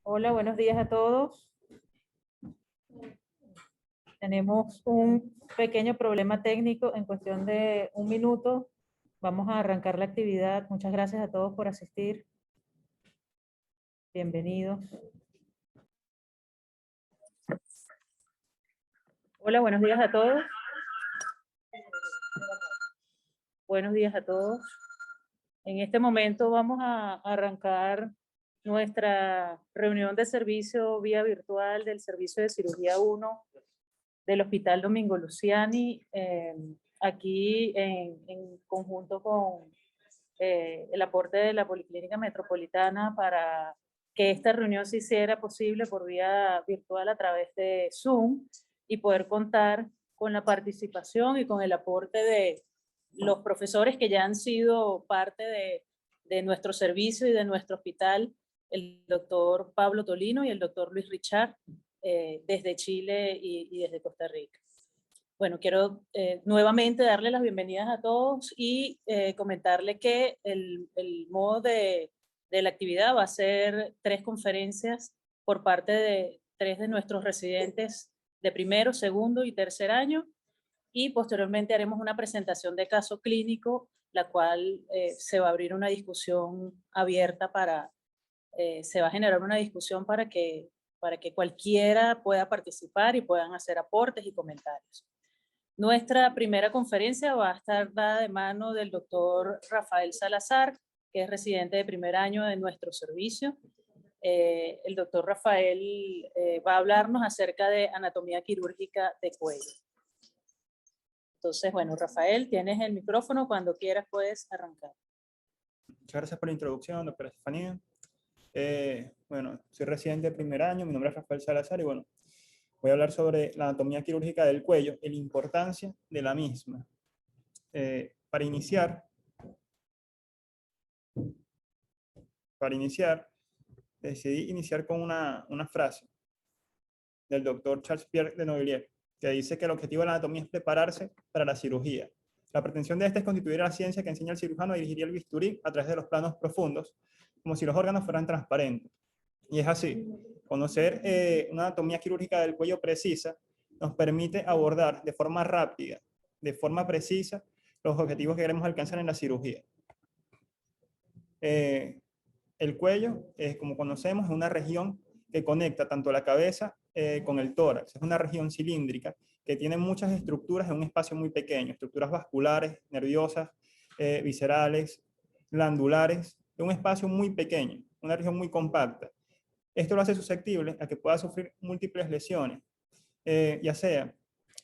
Hola, buenos días a todos. Tenemos un pequeño problema técnico en cuestión de un minuto. Vamos a arrancar la actividad. Muchas gracias a todos por asistir. Bienvenidos. Hola, buenos días a todos. Buenos días a todos. En este momento vamos a arrancar nuestra reunión de servicio vía virtual del Servicio de Cirugía 1 del Hospital Domingo Luciani, aquí en conjunto con el aporte de la Policlínica Metropolitana para que esta reunión se hiciera posible por vía virtual a través de Zoom y poder contar con la participación y con el aporte de los profesores que ya han sido parte de nuestro servicio y de nuestro hospital, el doctor Pablo Tolino y el doctor Luis Richard, desde Chile y desde Costa Rica. Bueno, quiero nuevamente darle las bienvenidas a todos y comentarle que el modo de la actividad va a ser 3 conferencias por parte de 3 de nuestros residentes de primero, segundo y tercer año, y posteriormente haremos una presentación de caso clínico, la cual se va a abrir una discusión abierta se va a generar una discusión para que cualquiera pueda participar y puedan hacer aportes y comentarios. Nuestra primera conferencia va a estar dada de mano del doctor Rafael Salazar, que es residente de primer año de nuestro servicio. El doctor Rafael va a hablarnos acerca de anatomía quirúrgica de cuello. Entonces, bueno, Rafael, tienes el micrófono. Cuando quieras puedes arrancar. Muchas gracias por la introducción, doctora Estefanía. Bueno, soy residente de primer año, mi nombre es Rafael Salazar y bueno, voy a hablar sobre la anatomía quirúrgica del cuello y la importancia de la misma. Para iniciar, decidí iniciar con una frase del doctor Charles Pierre de Novillier, que dice que el objetivo de la anatomía es prepararse para la cirugía. La pretensión de esta es constituir la ciencia que enseña al cirujano a dirigir el bisturí a través de los planos profundos, como si los órganos fueran transparentes. Y es así, conocer una anatomía quirúrgica del cuello precisa nos permite abordar de forma rápida, de forma precisa, los objetivos que queremos alcanzar en la cirugía. El cuello, como conocemos, es una región que conecta tanto la cabeza con el tórax. Es una región cilíndrica que tiene muchas estructuras en un espacio muy pequeño, estructuras vasculares, nerviosas, viscerales, glandulares, en un espacio muy pequeño, una región muy compacta. Esto lo hace susceptible a que pueda sufrir múltiples lesiones, ya sea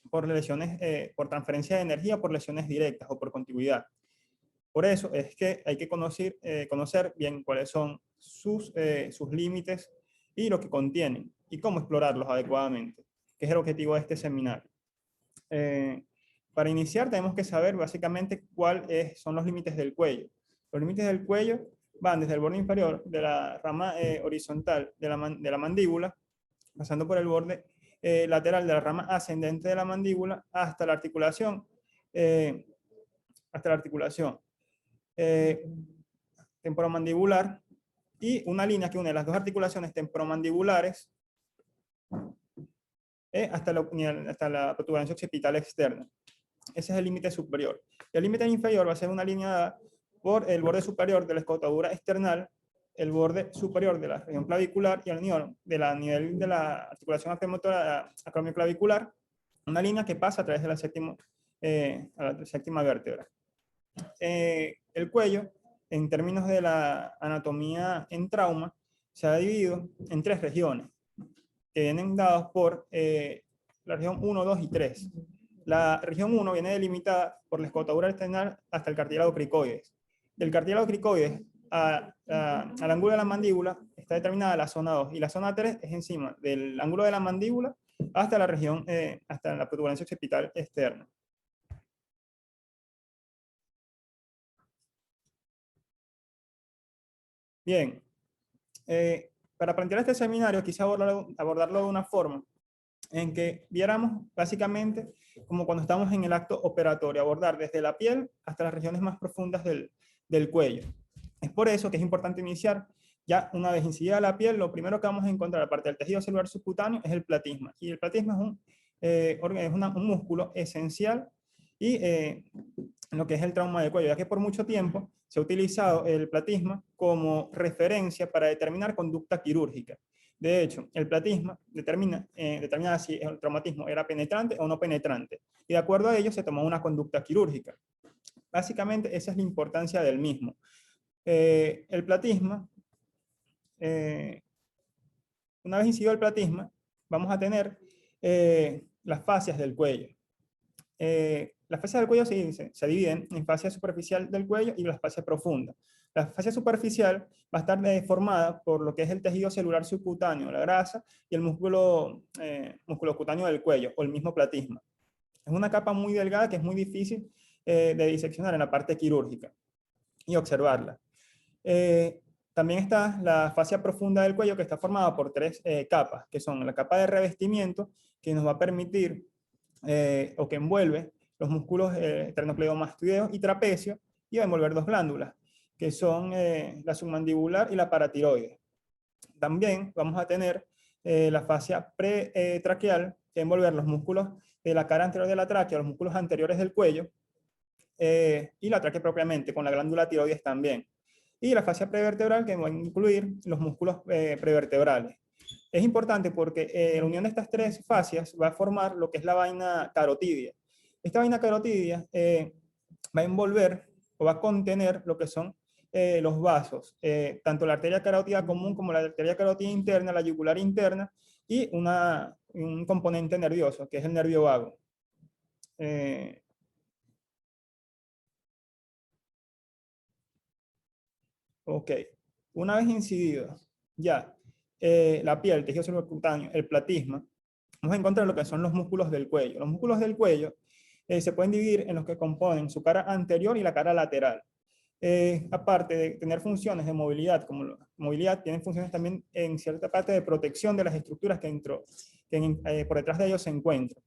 por lesiones, por transferencia de energía, por lesiones directas o por contigüidad. Por eso es que hay que conocer bien cuáles son sus límites y lo que contienen y cómo explorarlos adecuadamente, que es el objetivo de este seminario. Para iniciar tenemos que saber básicamente cuáles son los límites del cuello. Los límites del cuello van desde el borde inferior de la rama horizontal de la mandíbula, pasando por el borde lateral de la rama ascendente de la mandíbula hasta la articulación, temporomandibular, y una línea que une las dos articulaciones temporomandibulares hasta la protuberancia occipital externa. Ese es el límite superior. Y el límite inferior va a ser una línea dada por el borde superior de la escotadura external, el borde superior de la región clavicular y el nivel de la articulación acromioclavicular, una línea que pasa a través de la séptima vértebra. El cuello, en términos de la anatomía en trauma, se ha dividido en 3 regiones, que vienen dadas por la región 1, 2 y 3. La región 1 viene delimitada por la escotadura external hasta el cartílago cricoides. Del cartílago cricoides al ángulo de la mandíbula está determinada la zona 2, y la zona 3 es encima del ángulo de la mandíbula hasta la región, hasta la protuberancia occipital externa. Bien, para plantear este seminario quise abordarlo de una forma en que viéramos básicamente como cuando estamos en el acto operatorio, abordar desde la piel hasta las regiones más profundas del cuello. Es por eso que es importante iniciar Ya una vez incidida la piel, lo primero que vamos a encontrar, aparte del tejido celular subcutáneo, es el platisma. Y el platisma un músculo esencial y en lo que es el trauma del cuello, ya que por mucho tiempo se ha utilizado el platisma como referencia para determinar conducta quirúrgica. De hecho, el platisma determina si el traumatismo era penetrante o no penetrante, y de acuerdo a ello se tomó una conducta quirúrgica. Básicamente, esa es la importancia del mismo. El platisma, una vez incidido el platisma, vamos a tener las fascias del cuello. Las fascias del cuello se dividen en fascia superficial del cuello y la fascia profunda. La fascia superficial va a estar formada por lo que es el tejido celular subcutáneo, la grasa, y el músculo cutáneo del cuello, o el mismo platisma. Es una capa muy delgada que es muy difícil de diseccionar en la parte quirúrgica y observarla. También está la fascia profunda del cuello, que está formada por tres capas, que son la capa de revestimiento, que nos va a permitir o que envuelve los músculos esternocleidomastoideo y trapecio, y va a envolver dos glándulas, que son la submandibular y la paratiroide. También vamos a tener la fascia pretraqueal, que va a envolver los músculos de la cara anterior de la tráquea, los músculos anteriores del cuello, y la tráquea propiamente, con la glándula tiroides también. Y la fascia prevertebral, que va a incluir los músculos prevertebrales. Es importante porque la unión de estas tres fascias va a formar lo que es la vaina carotidia. Esta vaina carotidia va a envolver o va a contener lo que son los vasos, tanto la arteria carótida común como la arteria carótida interna, la yugular interna, y un componente nervioso, que es el nervio vago. Ok, una vez incidido ya la piel, el tejido subcutáneo, el platisma, vamos a encontrar lo que son los músculos del cuello. Los músculos del cuello se pueden dividir en los que componen su cara anterior y la cara lateral. Aparte de tener funciones de movilidad, como movilidad, tienen funciones también en cierta parte de protección de las estructuras que por detrás de ellos se encuentran.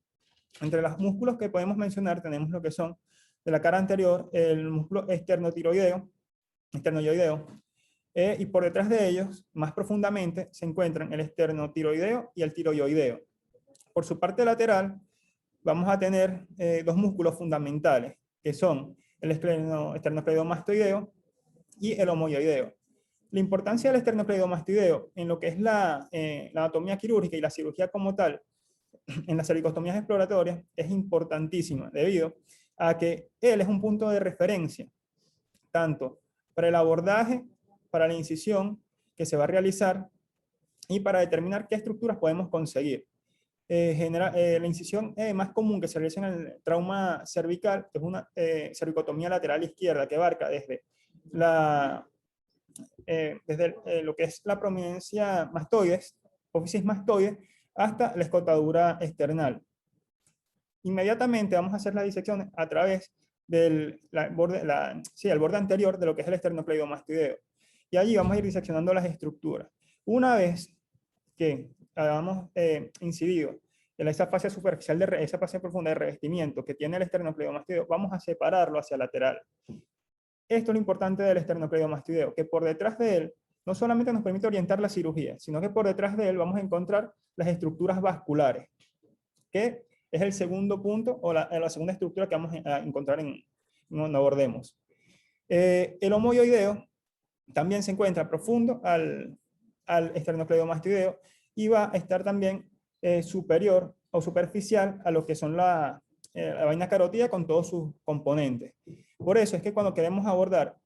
Entre los músculos que podemos mencionar tenemos lo que son de la cara anterior, el músculo esternoyoideo, y por detrás de ellos, más profundamente, se encuentran el esternotiroideo y el tiroideo. Por su parte lateral, vamos a tener dos músculos fundamentales, que son el esternocleidomastoideo y el homoioideo. La importancia del esternocleidomastoideo en lo que es la anatomía quirúrgica y la cirugía como tal, en las cervicostomías exploratorias, es importantísima, debido a que él es un punto de referencia, tanto para el abordaje, para la incisión que se va a realizar y para determinar qué estructuras podemos conseguir. La incisión más común que se realiza en el trauma cervical es una cervicotomía lateral izquierda, que abarca desde lo que es la prominencia mastoides, apófisis mastoide, hasta la escotadura external. Inmediatamente vamos a hacer la disección a través del borde anterior de lo que es el esternocleidomastoideo. Y allí vamos a ir diseccionando las estructuras. Una vez que hayamos incidido en esa fascia superficial, esa fascia profunda de revestimiento que tiene el esternocleidomastoideo, vamos a separarlo hacia lateral. Esto es lo importante del esternocleidomastoideo, que por detrás de él no solamente nos permite orientar la cirugía, sino que por detrás de él vamos a encontrar las estructuras vasculares, que es el segundo punto o la segunda estructura que vamos a encontrar cuando abordemos. El homoioideo también se encuentra profundo al esternocleidomastoideo y va a estar también superior o superficial a lo que son la vaina carótida con todos sus componentes. Por eso es que cuando queremos abordar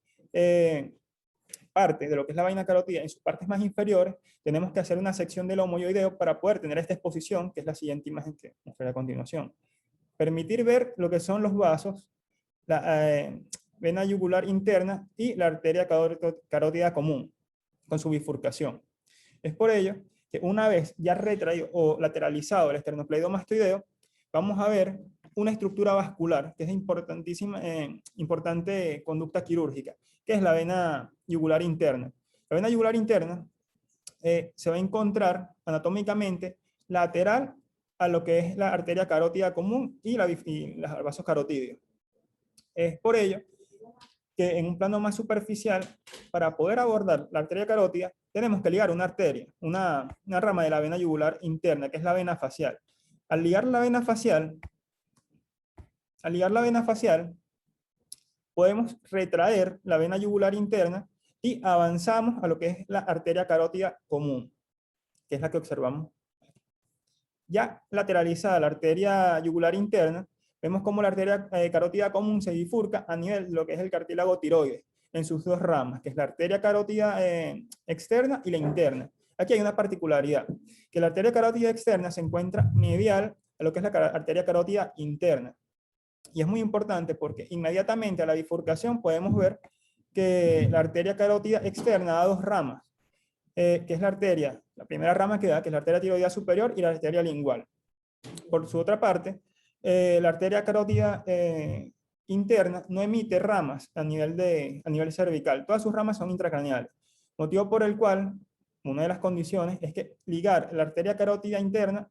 parte de lo que es la vaina carótida en sus partes más inferiores, tenemos que hacer una sección del homoioideo para poder tener esta exposición, que es la siguiente imagen que mostraré a continuación. Permitir ver lo que son los vasos, la vena yugular interna y la arteria carótida común, con su bifurcación. Es por ello que una vez ya retraído o lateralizado el esternocleidomastoideo, vamos a ver una estructura vascular, que es importantísima, importante conducta quirúrgica, que es la vena yugular interna. La vena yugular interna se va a encontrar anatómicamente lateral a lo que es la arteria carótida común y los vasos carotídeos. Es por ello que en un plano más superficial, para poder abordar la arteria carótida, tenemos que ligar una arteria, una rama de la vena yugular interna, que es la vena facial. Al ligar la vena facial, podemos retraer la vena yugular interna y avanzamos a lo que es la arteria carótida común, que es la que observamos. Ya lateralizada la arteria yugular interna, vemos cómo la arteria carótida común se bifurca a nivel de lo que es el cartílago tiroides, en sus dos ramas, que es la arteria carótida externa y la interna. Aquí hay una particularidad, que la arteria carótida externa se encuentra medial a lo que es la arteria carótida interna. Y es muy importante porque inmediatamente a la bifurcación podemos ver que la arteria carótida externa da dos ramas, que es la primera rama que da, que es la arteria tiroidea superior y la arteria lingual. Por su otra parte, la arteria carótida interna no emite ramas a nivel cervical. Todas sus ramas son intracraneales. Motivo por el cual, una de las condiciones es que ligar la arteria carótida interna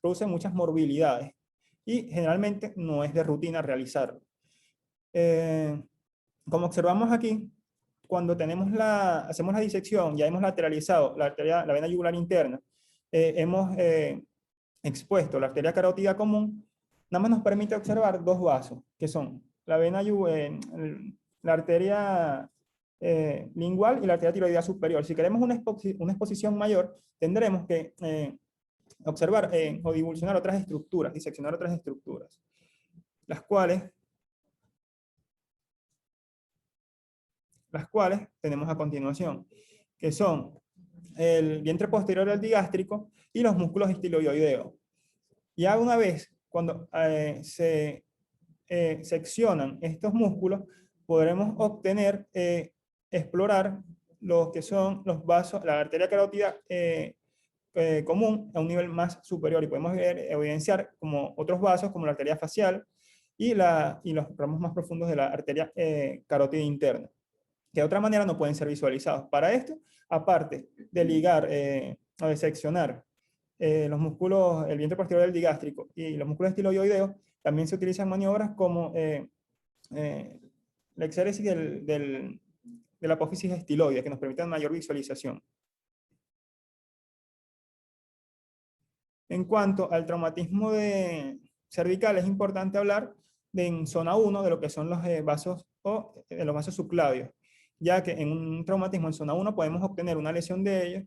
produce muchas morbilidades y generalmente no es de rutina realizarlo. Como observamos aquí, cuando hacemos la disección, ya hemos lateralizado la vena yugular interna, hemos expuesto la arteria carótida común, nada más nos permite observar dos vasos, que son la arteria lingual y la arteria tiroidea superior. Si queremos una exposición mayor, tendremos que observar o divulsionar otras estructuras, diseccionar otras estructuras, las cuales tenemos a continuación, que son el vientre posterior del digástrico y los músculos estiloioideos. Ya una vez, cuando se seccionan estos músculos, podremos explorar lo que son los vasos, la arteria carótida común a un nivel más superior, y podemos evidenciar como otros vasos como la arteria facial y los ramos más profundos de la arteria carótida interna, que de otra manera no pueden ser visualizados. Para esto, aparte de ligar o de seccionar los músculos, el vientre posterior del digástrico y los músculos estiloioideos, también se utilizan maniobras como la exéresis de la apófisis estiloide, que nos permiten mayor visualización. En cuanto al traumatismo cervical, es importante hablar en zona 1 de lo que son los vasos los vasos subclavios, ya que en un traumatismo en zona 1 podemos obtener una lesión de ellos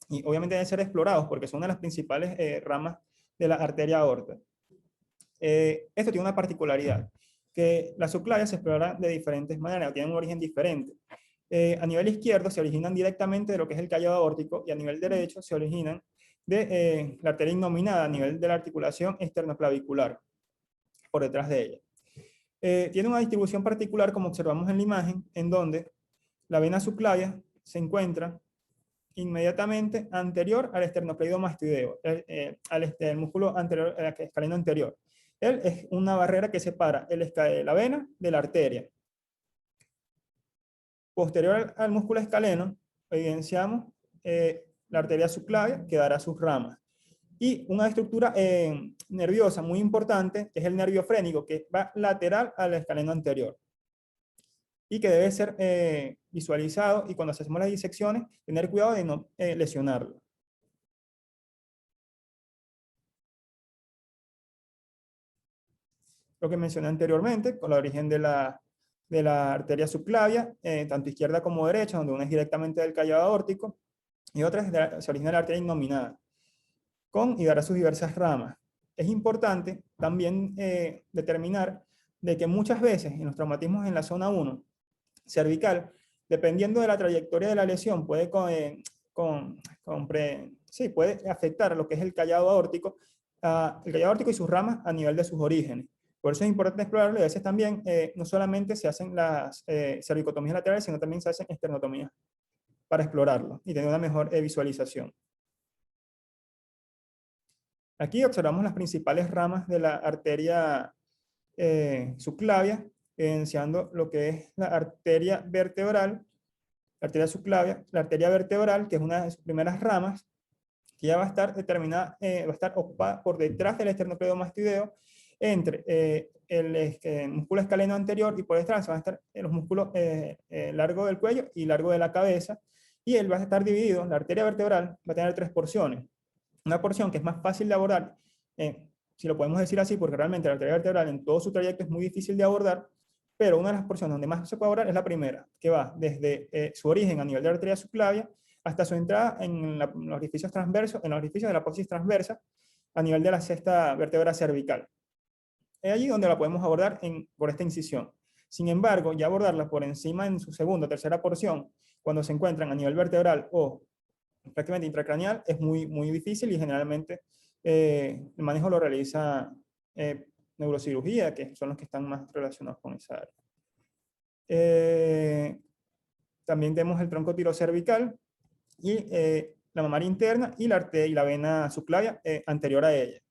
y obviamente deben ser explorados porque son una de las principales ramas de la arteria aorta. Esto tiene una particularidad, que las subclavias se exploran de diferentes maneras, tienen un origen diferente. A nivel izquierdo se originan directamente de lo que es el callado aórtico y a nivel derecho se originan de la arteria innominada a nivel de la articulación esternoclavicular, por detrás de ella. Tiene una distribución particular, como observamos en la imagen, en donde la vena subclavia se encuentra inmediatamente anterior al esternocleidomastoideo, al músculo anterior, el escaleno anterior. Él es una barrera que separa la vena de la arteria. Posterior al músculo escaleno, evidenciamos la arteria subclavia que dará sus ramas. Y una estructura nerviosa muy importante es el nervio frénico, que va lateral al escaleno anterior y que debe ser visualizado, y cuando hacemos las disecciones, tener cuidado de no lesionarlo. Lo que mencioné anteriormente, con el origen de la arteria subclavia, tanto izquierda como derecha, donde una es directamente del callado aórtico, y otra se origina de la arteria innominada, y dará sus diversas ramas. Es importante también determinar de que muchas veces en los traumatismos en la zona 1, cervical, dependiendo de la trayectoria de la lesión, puede afectar lo que es el callado aórtico y sus ramas a nivel de sus orígenes. Por eso es importante explorarlo, y a veces también no solamente se hacen las cervicotomías laterales, sino también se hacen esternotomías para explorarlo y tener una mejor visualización. Aquí observamos las principales ramas de la arteria subclavia, evidenciando lo que es la arteria vertebral, la arteria subclavia, la arteria vertebral, que es una de sus primeras ramas, que ya va a estar determinada, va a estar ocupada por detrás del esternocleidomastoideo, entre el músculo escaleno anterior y por detrás van a estar los músculos largo del cuello y largo de la cabeza, y él va a estar dividido, la arteria vertebral va a tener 3 porciones. Una porción que es más fácil de abordar, si lo podemos decir así, porque realmente la arteria vertebral en todo su trayecto es muy difícil de abordar, pero una de las porciones donde más se puede abordar es la primera, que va desde su origen a nivel de la arteria subclavia hasta su entrada en los orificios transversos, en los orificios de la apófisis transversa, a nivel de la sexta vértebra cervical. Es allí donde la podemos abordar por esta incisión. Sin embargo, ya abordarla por encima en su segunda o tercera porción, cuando se encuentran a nivel vertebral o prácticamente intracraneal, es muy difícil, y generalmente el manejo lo realiza neurocirugía, que son los que están más relacionados con esa área. También tenemos el tronco tirocervical y la mamaria interna y la vena subclavia anterior a ella.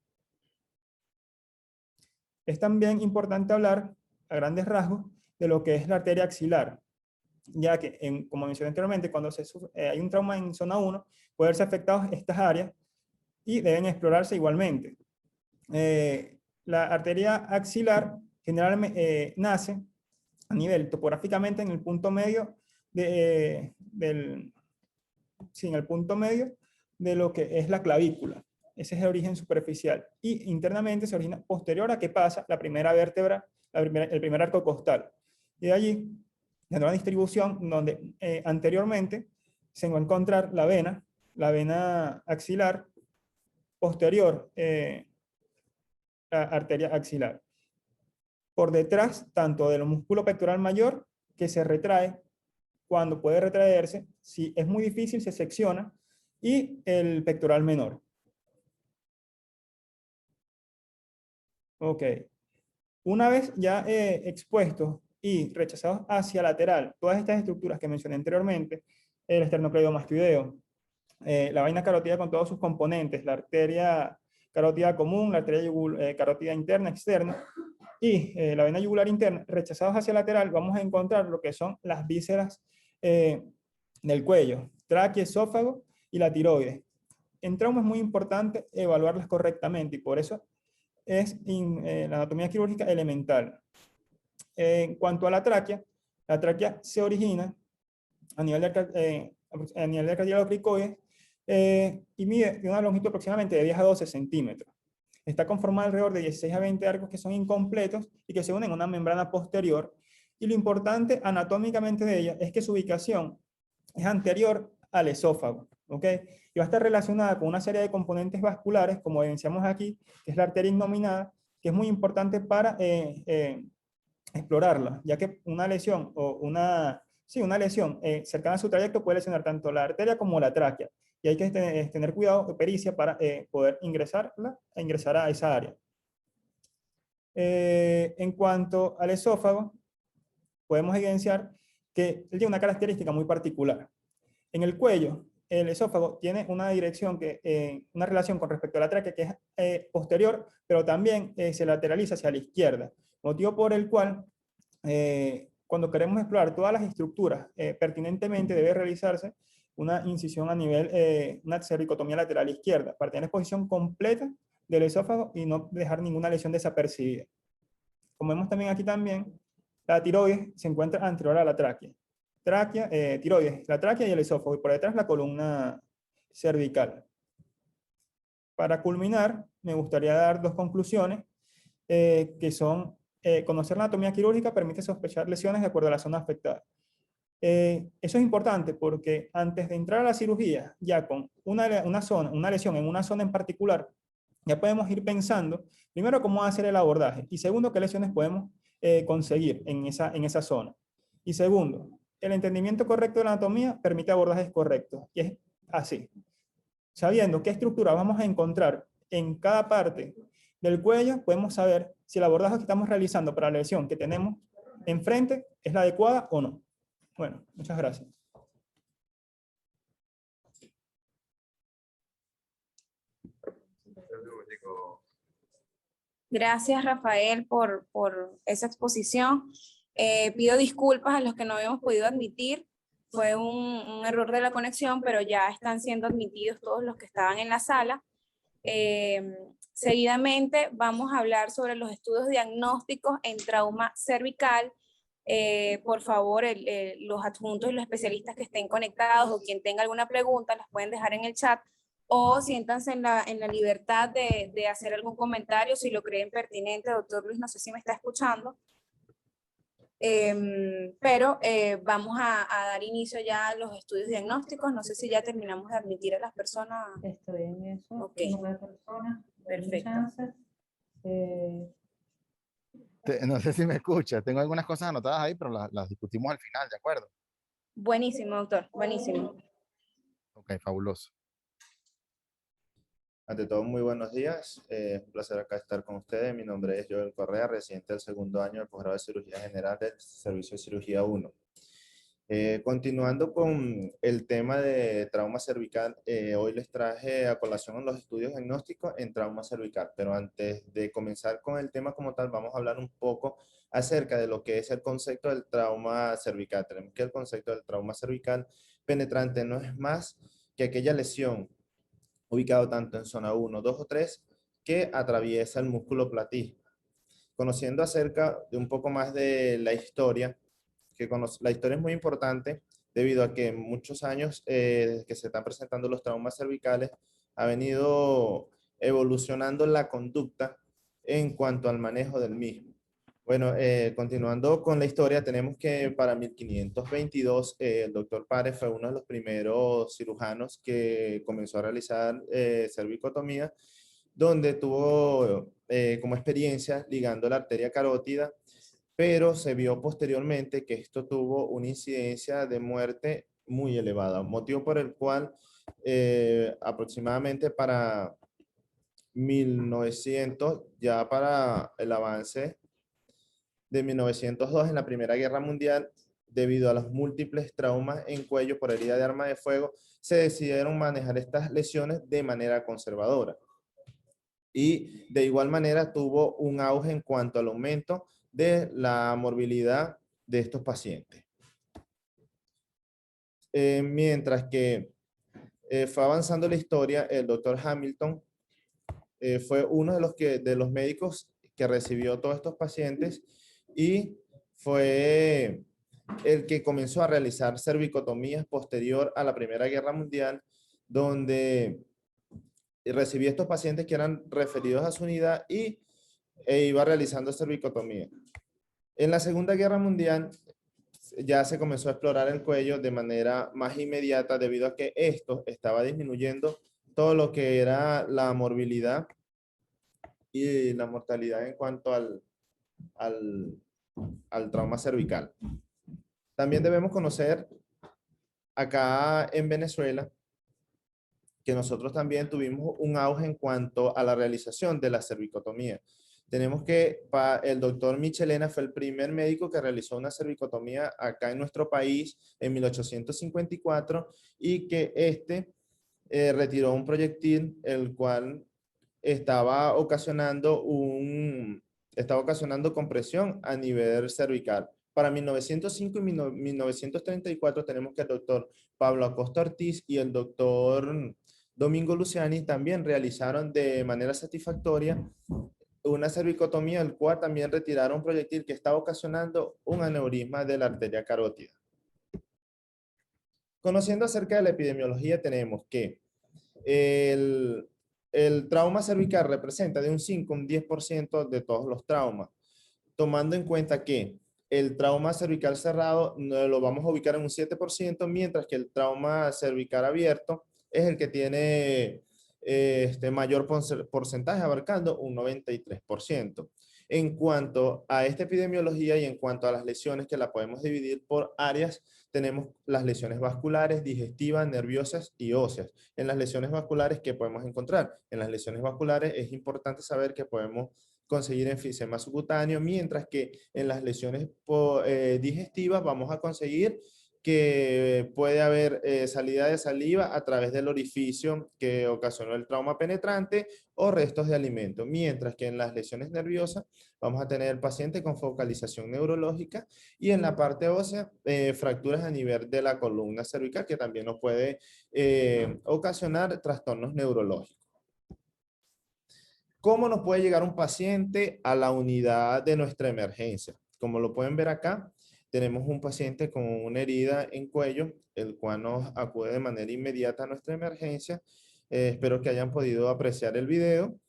Es también importante hablar a grandes rasgos de lo que es la arteria axilar, ya que, como mencioné anteriormente, cuando hay un trauma en zona 1, pueden verse afectadas estas áreas y deben explorarse igualmente. La arteria axilar generalmente nace a nivel topográficamente en el punto medio en el punto medio de lo que es la clavícula. Ese es el origen superficial. Y internamente se origina posterior a que pasa la primera vértebra, el primer arco costal. Y de allí, de una distribución donde anteriormente se va a encontrar la vena axilar posterior, la arteria axilar. Por detrás, tanto del músculo pectoral mayor, que se retrae cuando puede retraerse, si es muy difícil se secciona, y el pectoral menor. Ok. Una vez ya expuestos y rechazados hacia lateral todas estas estructuras que mencioné anteriormente, el esternocleidomastoideo, la vaina carótida con todos sus componentes, la arteria carótida común, la arteria carótida interna, externa, y la vena yugular interna, rechazados hacia lateral, vamos a encontrar lo que son las vísceras del cuello, tráquea, esófago y la tiroides. En trauma es muy importante evaluarlas correctamente, y por eso es la anatomía quirúrgica elemental. En cuanto a la tráquea se origina a nivel del cartílago cricoide y mide una longitud aproximadamente de 10 a 12 centímetros. Está conformada alrededor de 16 a 20 arcos que son incompletos y que se unen a una membrana posterior. Y lo importante anatómicamente de ella es que su ubicación es anterior al esófago, ¿ok? Y va a estar relacionada con una serie de componentes vasculares, como evidenciamos aquí, que es la arteria innominada, que es muy importante para explorarla, ya que una lesión o una lesión cercana a su trayecto puede lesionar tanto la arteria como la tráquea, y hay que tener cuidado de pericia para poder ingresar a esa área. En cuanto al esófago, podemos evidenciar que él tiene una característica muy particular. En el cuello, el esófago tiene una dirección, una relación con respecto a la tráquea que es posterior, pero también se lateraliza hacia la izquierda, motivo por el cual cuando queremos explorar todas las estructuras pertinentemente debe realizarse una incisión a nivel, una cervicotomía lateral izquierda, para tener exposición completa del esófago y no dejar ninguna lesión desapercibida. Como vemos también aquí la tiroides se encuentra anterior a la tráquea. Tiroides, la tráquea y el esófago, y por detrás la columna cervical. Para culminar, me gustaría dar dos conclusiones, que son, conocer la anatomía quirúrgica permite sospechar lesiones de acuerdo a la zona afectada. Eso es importante porque antes de entrar a la cirugía, ya con una lesión en una zona en particular, ya podemos ir pensando, primero, cómo hacer el abordaje, y segundo, qué lesiones podemos conseguir en esa zona. Y segundo, el entendimiento correcto de la anatomía permite abordajes correctos, y es así. Sabiendo qué estructura vamos a encontrar en cada parte del cuello, podemos saber si el abordaje que estamos realizando para la lesión que tenemos enfrente es la adecuada o no. Bueno, muchas gracias. Gracias, Rafael, por esa exposición. Pido disculpas a los que no habíamos podido admitir. Fue un error de la conexión, pero ya están siendo admitidos todos los que estaban en la sala. Seguidamente vamos a hablar sobre los estudios diagnósticos en trauma cervical. Por favor, los adjuntos y los especialistas que estén conectados o quien tenga alguna pregunta las pueden dejar en el chat o siéntanse en la libertad de hacer algún comentario si lo creen pertinente. Doctor Luis, no sé si me está escuchando. Pero vamos a dar inicio ya a los estudios diagnósticos. No sé si ya terminamos de admitir a las personas. Estoy en eso. Ok. 9 personas. Perfecto. No sé si me escucha, tengo algunas cosas anotadas ahí, pero las discutimos al final, ¿de acuerdo? Buenísimo, doctor, buenísimo. Ok, fabuloso. Ante todo, muy buenos días. Es un placer acá estar con ustedes. Mi nombre es Joel Correa, residente del segundo año del posgrado de Cirugía General del Servicio de Cirugía 1. Continuando con el tema de trauma cervical, hoy les traje a colación los estudios diagnósticos en trauma cervical. Pero antes de comenzar con el tema como tal, vamos a hablar un poco acerca de lo que es el concepto del trauma cervical. Tenemos que el concepto del trauma cervical penetrante no es más que aquella lesión ubicado tanto en zona 1, 2 o 3, que atraviesa el músculo platismo. Conociendo acerca de un poco más de la historia, la historia es muy importante debido a que en muchos años que se están presentando los traumas cervicales, ha venido evolucionando la conducta en cuanto al manejo del mismo. Bueno, continuando con la historia, tenemos que para 1522 el doctor Párez fue uno de los primeros cirujanos que comenzó a realizar cervicotomía, donde tuvo como experiencia ligando la arteria carótida, pero se vio posteriormente que esto tuvo una incidencia de muerte muy elevada, motivo por el cual aproximadamente para 1900, ya para el avance de 1902 en la Primera Guerra Mundial, debido a los múltiples traumas en cuello por herida de arma de fuego, se decidieron manejar estas lesiones de manera conservadora. Y de igual manera tuvo un auge en cuanto al aumento de la morbilidad de estos pacientes. Mientras que fue avanzando la historia, el doctor Hamilton fue uno de los médicos que recibió todos estos pacientes y fue el que comenzó a realizar cervicotomías posterior a la Primera Guerra Mundial, donde recibía estos pacientes que eran referidos a su unidad e iba realizando cervicotomía. En la Segunda Guerra Mundial ya se comenzó a explorar el cuello de manera más inmediata debido a que esto estaba disminuyendo todo lo que era la morbilidad y la mortalidad en cuanto al trauma cervical. También debemos conocer acá en Venezuela que nosotros también tuvimos un auge en cuanto a la realización de la cervicotomía. Tenemos que el doctor Michelena fue el primer médico que realizó una cervicotomía acá en nuestro país en 1854 y que retiró un proyectil el cual estaba ocasionando compresión a nivel cervical. Para 1905 y 1934 tenemos que el doctor Pablo Acosta Ortiz y el doctor Domingo Luciani también realizaron de manera satisfactoria una cervicotomía, el cual también retiraron un proyectil que estaba ocasionando un aneurisma de la arteria carótida. Conociendo acerca de la epidemiología, tenemos que el trauma cervical representa de un 5 a un 10% de todos los traumas, tomando en cuenta que el trauma cervical cerrado lo vamos a ubicar en un 7%, mientras que el trauma cervical abierto es el que tiene mayor porcentaje, abarcando un 93%. En cuanto a esta epidemiología y en cuanto a las lesiones, que la podemos dividir por áreas, tenemos las lesiones vasculares, digestivas, nerviosas y óseas. En las lesiones vasculares, ¿qué podemos encontrar? En las lesiones vasculares es importante saber que podemos conseguir enfisema subcutáneo, mientras que en las lesiones digestivas vamos a conseguir que puede haber salida de saliva a través del orificio que ocasionó el trauma penetrante o restos de alimento, mientras que en las lesiones nerviosas vamos a tener paciente con focalización neurológica y en la parte ósea fracturas a nivel de la columna cervical que también nos puede ocasionar trastornos neurológicos. ¿Cómo nos puede llegar un paciente a la unidad de nuestra emergencia? Como lo pueden ver acá, tenemos un paciente con una herida en cuello, el cual nos acude de manera inmediata a nuestra emergencia. Espero que hayan podido apreciar el video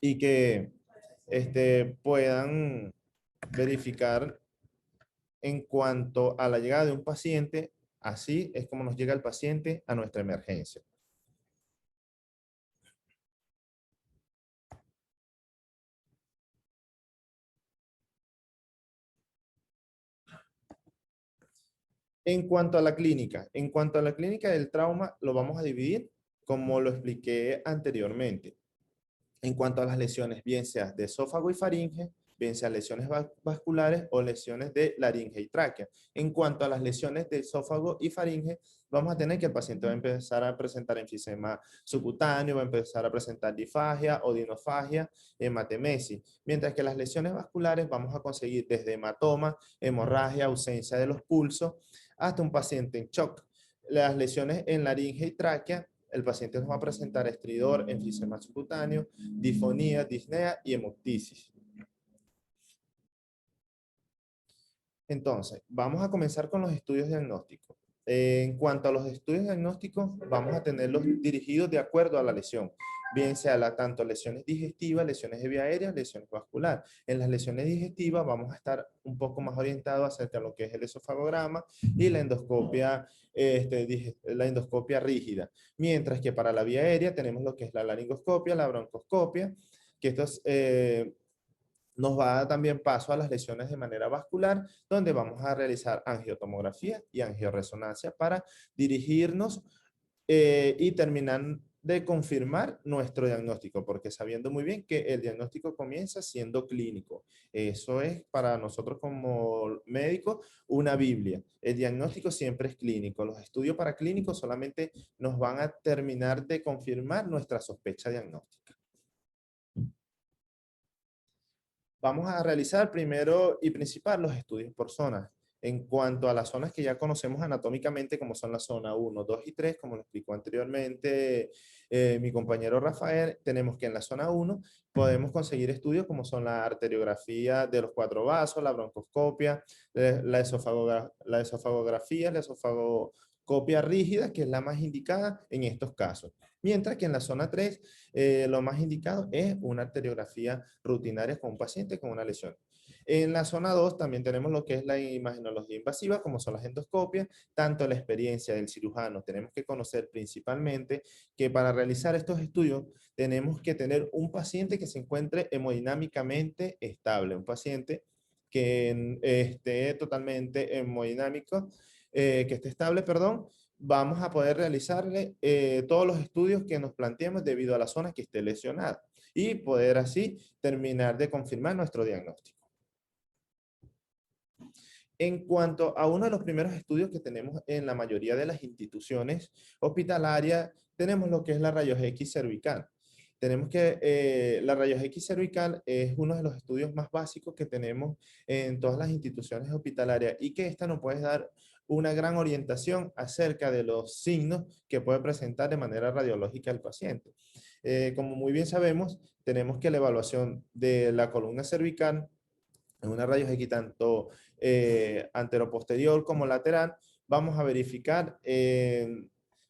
y que puedan verificar en cuanto a la llegada de un paciente. Así es como nos llega el paciente a nuestra emergencia. En cuanto a la clínica del trauma, lo vamos a dividir como lo expliqué anteriormente. En cuanto a las lesiones, bien sea de esófago y faringe, bien sea lesiones vasculares o lesiones de laringe y tráquea. En cuanto a las lesiones de esófago y faringe, vamos a tener que el paciente va a empezar a presentar enfisema subcutáneo, va a empezar a presentar difagia, odinofagia, hematemesis. Mientras que las lesiones vasculares vamos a conseguir desde hematoma, hemorragia, ausencia de los pulsos, hasta un paciente en shock. Las lesiones en laringe y tráquea, el paciente nos va a presentar estridor, enfisema subcutáneo, disfonía, disnea y hemoptisis. Entonces, vamos a comenzar con los estudios diagnósticos. En cuanto a los estudios diagnósticos, vamos a tenerlos dirigidos de acuerdo a la lesión, bien sea tanto lesiones digestivas, lesiones de vía aérea, lesiones vascular. En las lesiones digestivas vamos a estar un poco más orientados acerca de lo que es el esofagograma y la endoscopia rígida. Mientras que para la vía aérea tenemos lo que es la laringoscopia, la broncoscopia, que estos nos va a dar también paso a las lesiones de manera vascular, donde vamos a realizar angiotomografía y angioresonancia para dirigirnos y terminar de confirmar nuestro diagnóstico, porque sabiendo muy bien que el diagnóstico comienza siendo clínico. Eso es para nosotros como médicos una Biblia. El diagnóstico siempre es clínico. Los estudios paraclínicos solamente nos van a terminar de confirmar nuestra sospecha diagnóstica. Vamos a realizar primero y principal los estudios por zonas. En cuanto a las zonas que ya conocemos anatómicamente, como son la zona 1, 2 y 3, como lo explicó anteriormente mi compañero Rafael, tenemos que en la zona 1 podemos conseguir estudios como son la arteriografía de los 4 vasos, la broncoscopia, la esofagografía, la esofagocopia rígida, que es la más indicada en estos casos. Mientras que en la zona 3, lo más indicado es una arteriografía rutinaria con un paciente con una lesión. En la zona 2 también tenemos lo que es la imagenología invasiva, como son las endoscopias, tanto la experiencia del cirujano. Tenemos que conocer principalmente que para realizar estos estudios tenemos que tener un paciente que se encuentre hemodinámicamente estable, un paciente que esté totalmente hemodinámico, que esté estable, perdón. Vamos a poder realizarle todos los estudios que nos planteemos debido a la zona que esté lesionada y poder así terminar de confirmar nuestro diagnóstico. En cuanto a uno de los primeros estudios que tenemos en la mayoría de las instituciones hospitalarias, tenemos lo que es la rayos X cervical. Tenemos que la rayos X cervical es uno de los estudios más básicos que tenemos en todas las instituciones hospitalarias y que esta nos puede dar una gran orientación acerca de los signos que puede presentar de manera radiológica el paciente. Como muy bien sabemos, tenemos que la evaluación de la columna cervical en una rayos X tanto anteroposterior como lateral, vamos a verificar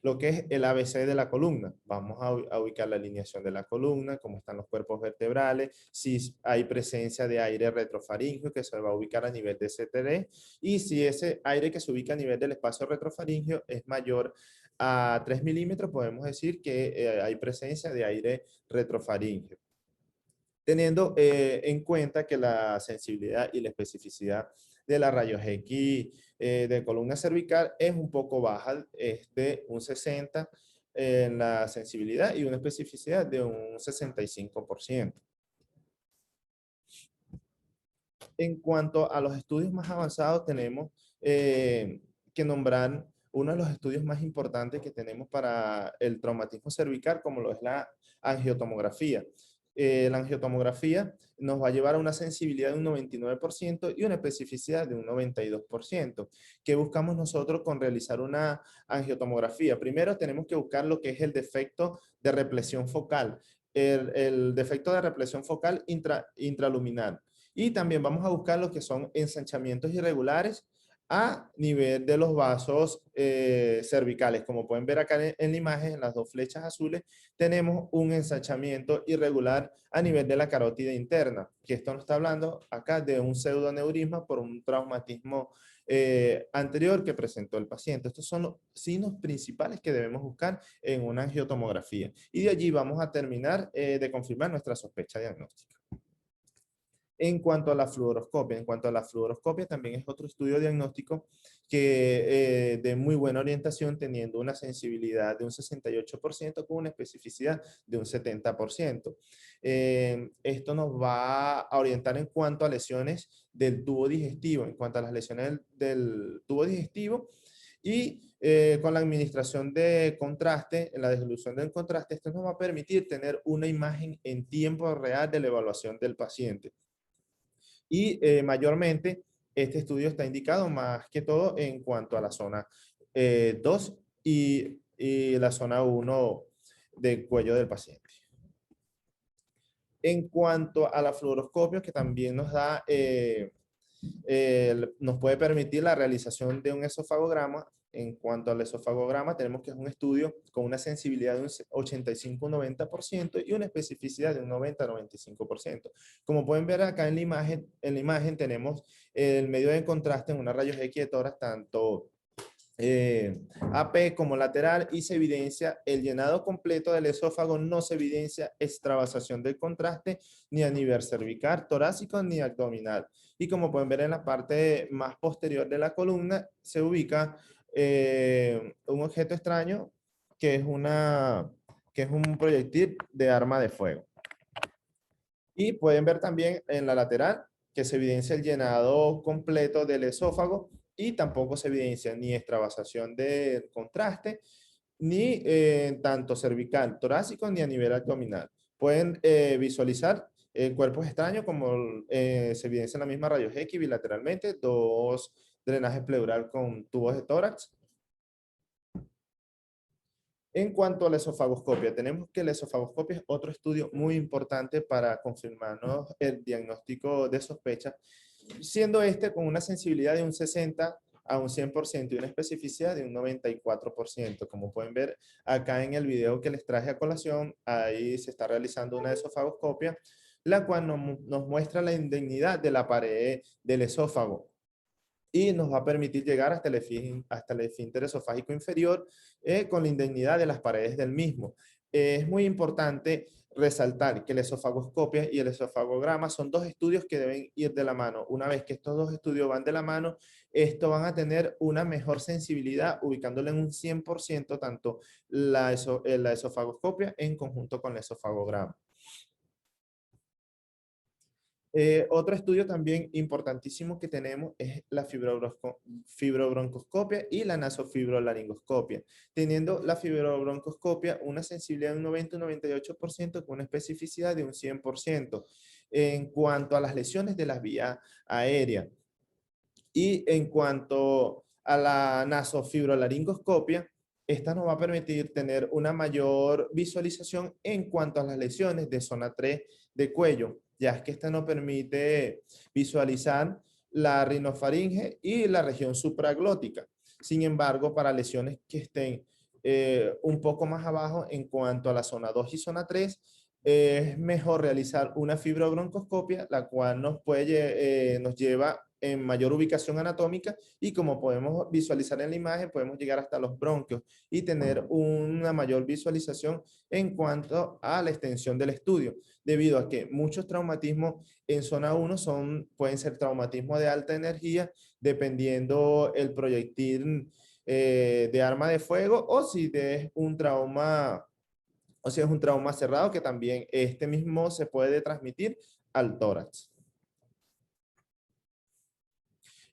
lo que es el ABC de la columna. Vamos a ubicar la alineación de la columna, cómo están los cuerpos vertebrales, si hay presencia de aire retrofaríngeo que se va a ubicar a nivel de CTD, y si ese aire que se ubica a nivel del espacio retrofaríngeo es mayor a 3 milímetros, podemos decir que hay presencia de aire retrofaríngeo. Teniendo en cuenta que la sensibilidad y la especificidad de la rayos X de columna cervical es un poco baja, es de un 60 en la sensibilidad y una especificidad de un 65%. En cuanto a los estudios más avanzados, tenemos que nombrar uno de los estudios más importantes que tenemos para el traumatismo cervical, como lo es la angiotomografía. La angiotomografía nos va a llevar a una sensibilidad de un 99% y una especificidad de un 92%. ¿Qué buscamos nosotros con realizar una angiotomografía? Primero tenemos que buscar lo que es el defecto de represión focal. el defecto de represión focal intraluminal. Y también vamos a buscar lo que son ensanchamientos irregulares a nivel de los vasos cervicales. Como pueden ver acá en la imagen, en las dos flechas azules, tenemos un ensanchamiento irregular a nivel de la carótida interna, que esto nos está hablando acá de un pseudoneurisma por un traumatismo anterior que presentó el paciente. Estos son los signos principales que debemos buscar en una angiotomografía. Y de allí vamos a terminar de confirmar nuestra sospecha diagnóstica. En cuanto a la fluoroscopia también es otro estudio diagnóstico que de muy buena orientación, teniendo una sensibilidad de un 68% con una especificidad de un 70%. Esto nos va a orientar en cuanto a lesiones del tubo digestivo, en cuanto a las lesiones del tubo digestivo, y con la administración de contraste, en la disolución del contraste, esto nos va a permitir tener una imagen en tiempo real de la evaluación del paciente. Y mayormente este estudio está indicado más que todo en cuanto a la zona 2 y la zona 1 del cuello del paciente. En cuanto a la fluoroscopia, que también nos da, nos puede permitir la realización de un esofagograma. En cuanto al esofagograma, tenemos que es un estudio con una sensibilidad de un 85-90% y una especificidad de un 90-95%. Como pueden ver acá en la imagen tenemos el medio de contraste en una rayos X de tórax, tanto AP como lateral, y se evidencia el llenado completo del esófago, no se evidencia extravasación del contraste ni a nivel cervical, torácico ni abdominal. Y como pueden ver en la parte más posterior de la columna se ubica un objeto extraño que es un proyectil de arma de fuego. Y pueden ver también en la lateral que se evidencia el llenado completo del esófago y tampoco se evidencia ni extravasación del contraste, ni tanto cervical, torácico, ni a nivel abdominal. Pueden visualizar cuerpos extraños como se evidencia en la misma rayos X bilateralmente, dos drenajes pleural con tubos de tórax. En cuanto a la esofagoscopia, tenemos que la esofagoscopia es otro estudio muy importante para confirmarnos el diagnóstico de sospecha, siendo este con una sensibilidad de un 60 a un 100% y una especificidad de un 94%. Como pueden ver acá en el video que les traje a colación, ahí se está realizando una esofagoscopia, la cual nos muestra la indignidad de la pared del esófago y nos va a permitir llegar hasta el esfínter esofágico inferior con la indignidad de las paredes del mismo. Es muy importante resaltar que la esofagoscopia y el esofagograma son dos estudios que deben ir de la mano. Una vez que estos dos estudios van de la mano, estos van a tener una mejor sensibilidad, ubicándole en un 100% tanto la esofagoscopia en conjunto con el esofagograma. Otro estudio también importantísimo que tenemos es la fibrobroncoscopia y la nasofibrolaringoscopia, teniendo la fibrobroncoscopia una sensibilidad de un 90-98% con una especificidad de un 100% en cuanto a las lesiones de las vías aéreas. Y en cuanto a la nasofibrolaringoscopia, esta nos va a permitir tener una mayor visualización en cuanto a las lesiones de zona 3 de cuello, ya es que esta nos permite visualizar la rinofaringe y la región supraglótica. Sin embargo, para lesiones que estén un poco más abajo en cuanto a la zona 2 y zona 3, es mejor realizar una fibrobroncoscopia, la cual nos lleva en mayor ubicación anatómica y como podemos visualizar en la imagen, podemos llegar hasta los bronquios y tener una mayor visualización en cuanto a la extensión del estudio, debido a que muchos traumatismos en zona 1 pueden ser traumatismos de alta energía, dependiendo el proyectil de arma de fuego o si es un trauma cerrado, que también este mismo se puede transmitir al tórax.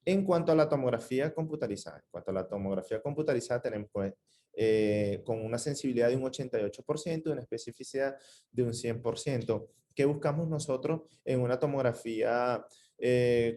En cuanto a la tomografía computarizada, tenemos pues, con una sensibilidad de un 88% y una especificidad de un 100%. ¿Qué buscamos nosotros en una tomografía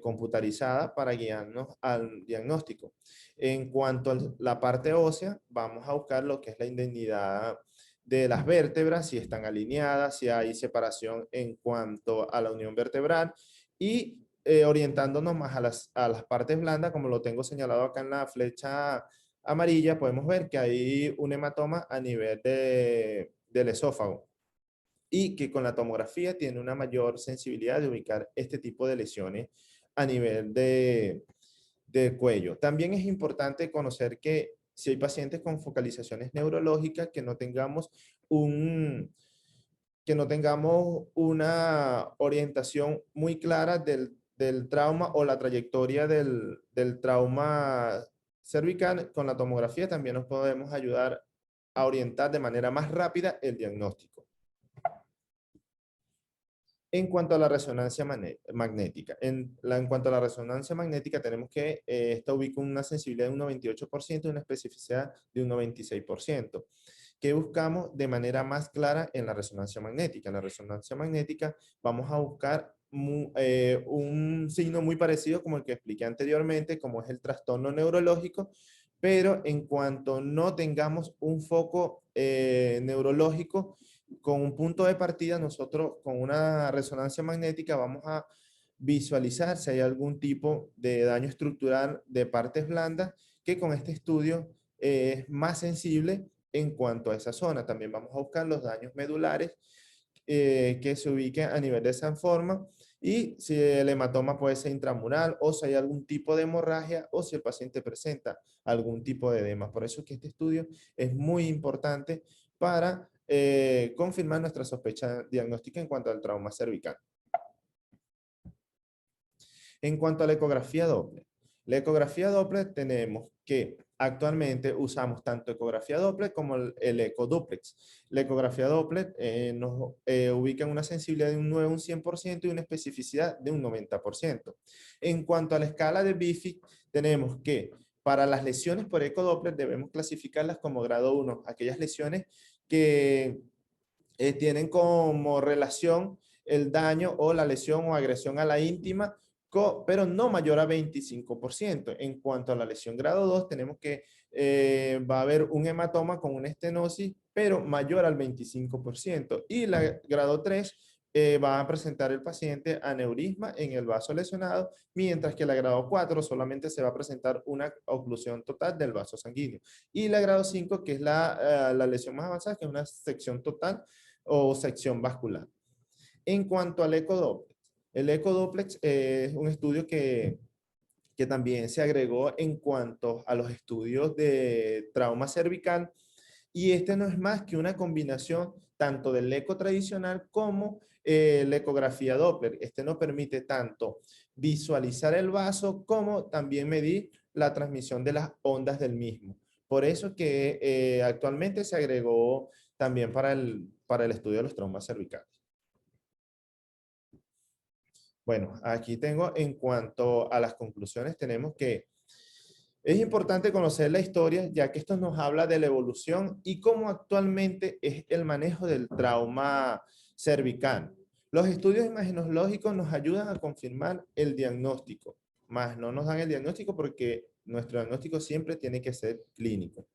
computarizada para guiarnos al diagnóstico? En cuanto a la parte ósea, vamos a buscar lo que es la indignidad de las vértebras, si están alineadas, si hay separación en cuanto a la unión vertebral y orientándonos más a las partes blandas, como lo tengo señalado acá en la flecha amarilla, podemos ver que hay un hematoma a nivel del esófago y que con la tomografía tiene una mayor sensibilidad de ubicar este tipo de lesiones a nivel del cuello. También es importante conocer que si hay pacientes con focalizaciones neurológicas, que no tengamos una orientación muy clara del trauma o la trayectoria del trauma cervical. Con la tomografía también nos podemos ayudar a orientar de manera más rápida el diagnóstico. En cuanto a la resonancia magnética, en cuanto a la resonancia magnética, tenemos que esta ubica una sensibilidad de un 98% y una especificidad de un 96%. ¿Qué buscamos de manera más clara en la resonancia magnética? En la resonancia magnética vamos a buscar un signo muy parecido como el que expliqué anteriormente, como es el trastorno neurológico, pero en cuanto no tengamos un foco neurológico, con un punto de partida, nosotros con una resonancia magnética vamos a visualizar si hay algún tipo de daño estructural de partes blandas, que con este estudio es más sensible en cuanto a esa zona. También vamos a buscar los daños medulares que se ubiquen a nivel de esa forma, y si el hematoma puede ser intramural o si hay algún tipo de hemorragia o si el paciente presenta algún tipo de edema. Por eso es que este estudio es muy importante para confirmar nuestra sospecha diagnóstica en cuanto al trauma cervical. En cuanto a la ecografía Doppler. La ecografía Doppler tenemos que actualmente usamos tanto ecografía Doppler como el ecoduplex. La ecografía Doppler nos ubica en una sensibilidad de un 9 a un 100% y una especificidad de un 90%. En cuanto a la escala de Biffy, tenemos que para las lesiones por ecodoppler debemos clasificarlas como grado 1, aquellas lesiones que tienen como relación el daño o la lesión o agresión a la íntima, pero no mayor a 25%. En cuanto a la lesión grado 2, tenemos que va a haber un hematoma con una estenosis, pero mayor al 25%. Y la grado 3 va a presentar el paciente aneurisma en el vaso lesionado, mientras que la grado 4 solamente se va a presentar una oclusión total del vaso sanguíneo. Y la grado 5, que es la lesión más avanzada, que es una sección total o sección vascular. En cuanto al ecodoplex, el ecodoplex es un estudio que también se agregó en cuanto a los estudios de trauma cervical, y este no es más que una combinación tanto del eco tradicional como la ecografía Doppler. Este nos permite tanto visualizar el vaso como también medir la transmisión de las ondas del mismo. Por eso que actualmente se agregó también para el estudio de los traumas cervicales. Bueno, aquí tengo en cuanto a las conclusiones, tenemos que es importante conocer la historia, ya que esto nos habla de la evolución y cómo actualmente es el manejo del trauma cervical. Los estudios imagenológicos nos ayudan a confirmar el diagnóstico, más no nos dan el diagnóstico porque nuestro diagnóstico siempre tiene que ser clínico.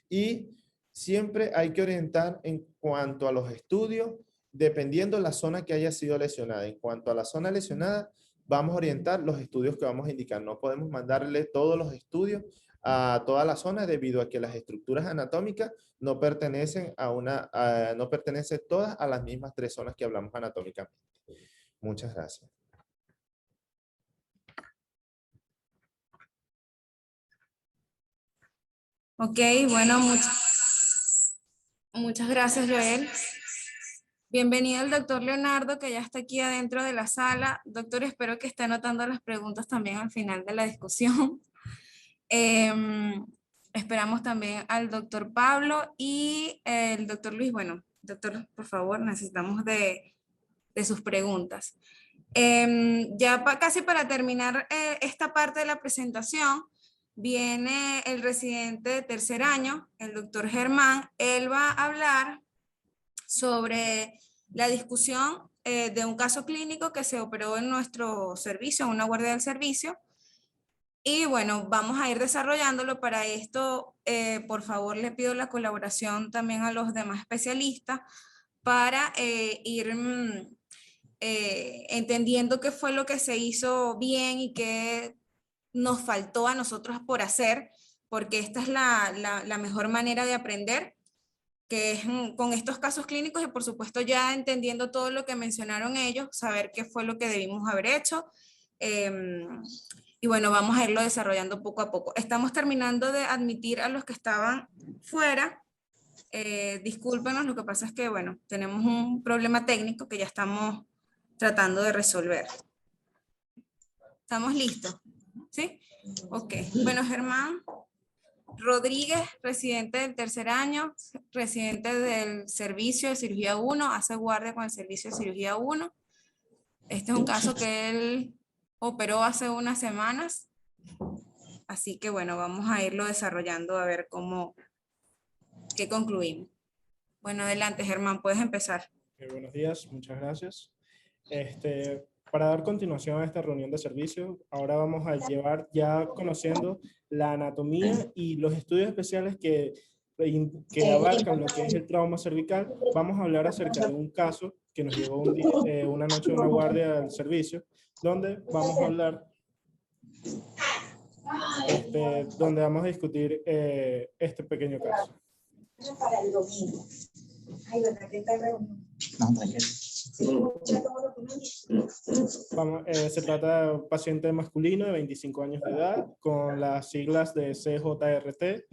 Y siempre hay que orientar en cuanto a los estudios, dependiendo la zona que haya sido lesionada. En cuanto a la zona lesionada, vamos a orientar los estudios que vamos a indicar. No podemos mandarle todos los estudios a toda la zona debido a que las estructuras anatómicas no pertenecen no pertenecen todas a las mismas 3 zonas que hablamos anatómicamente. Muchas gracias. Ok, bueno, muchas gracias, Joel. Bienvenido el doctor Leonardo, que ya está aquí adentro de la sala. Doctor, espero que esté anotando las preguntas también al final de la discusión. Esperamos también al doctor Pablo y el doctor Luis. Bueno, doctor, por favor, necesitamos de sus preguntas. Ya casi para terminar esta parte de la presentación, viene el residente de tercer año, el doctor Germán. Él va a hablar sobre la discusión de un caso clínico que se operó en nuestro servicio, en una guardia del servicio, Y bueno, vamos a ir desarrollándolo. Para esto, por favor, le pido la colaboración también a los demás especialistas para ir entendiendo qué fue lo que se hizo bien y qué nos faltó a nosotros por hacer, porque esta es la mejor manera de aprender, que es con estos casos clínicos y por supuesto ya entendiendo todo lo que mencionaron ellos, saber qué fue lo que debimos haber hecho. Y bueno, vamos a irlo desarrollando poco a poco. Estamos terminando de admitir a los que estaban fuera. Discúlpenos, lo que pasa es que, bueno, tenemos un problema técnico que ya estamos tratando de resolver. ¿Estamos listos? ¿Sí? Ok. Bueno, Germán Rodríguez, residente del tercer año, residente del servicio de cirugía 1, hace guardia con el servicio de cirugía 1. Este es un caso que él operó hace unas semanas. Así que bueno, vamos a irlo desarrollando a ver qué concluimos. Bueno, adelante, Germán, puedes empezar. Buenos días, muchas gracias. Para dar continuación a esta reunión de servicio, ahora vamos a llevar ya conociendo la anatomía y los estudios especiales que abarcan lo que es el trauma cervical. Vamos a hablar acerca de un caso que nos llegó una noche de una guardia al servicio, donde vamos a hablar, donde vamos a discutir este pequeño caso. Para el domingo. Ay, ¿verdad que está reunión? Se trata de un paciente masculino de 25 años de edad con las siglas de CJRT,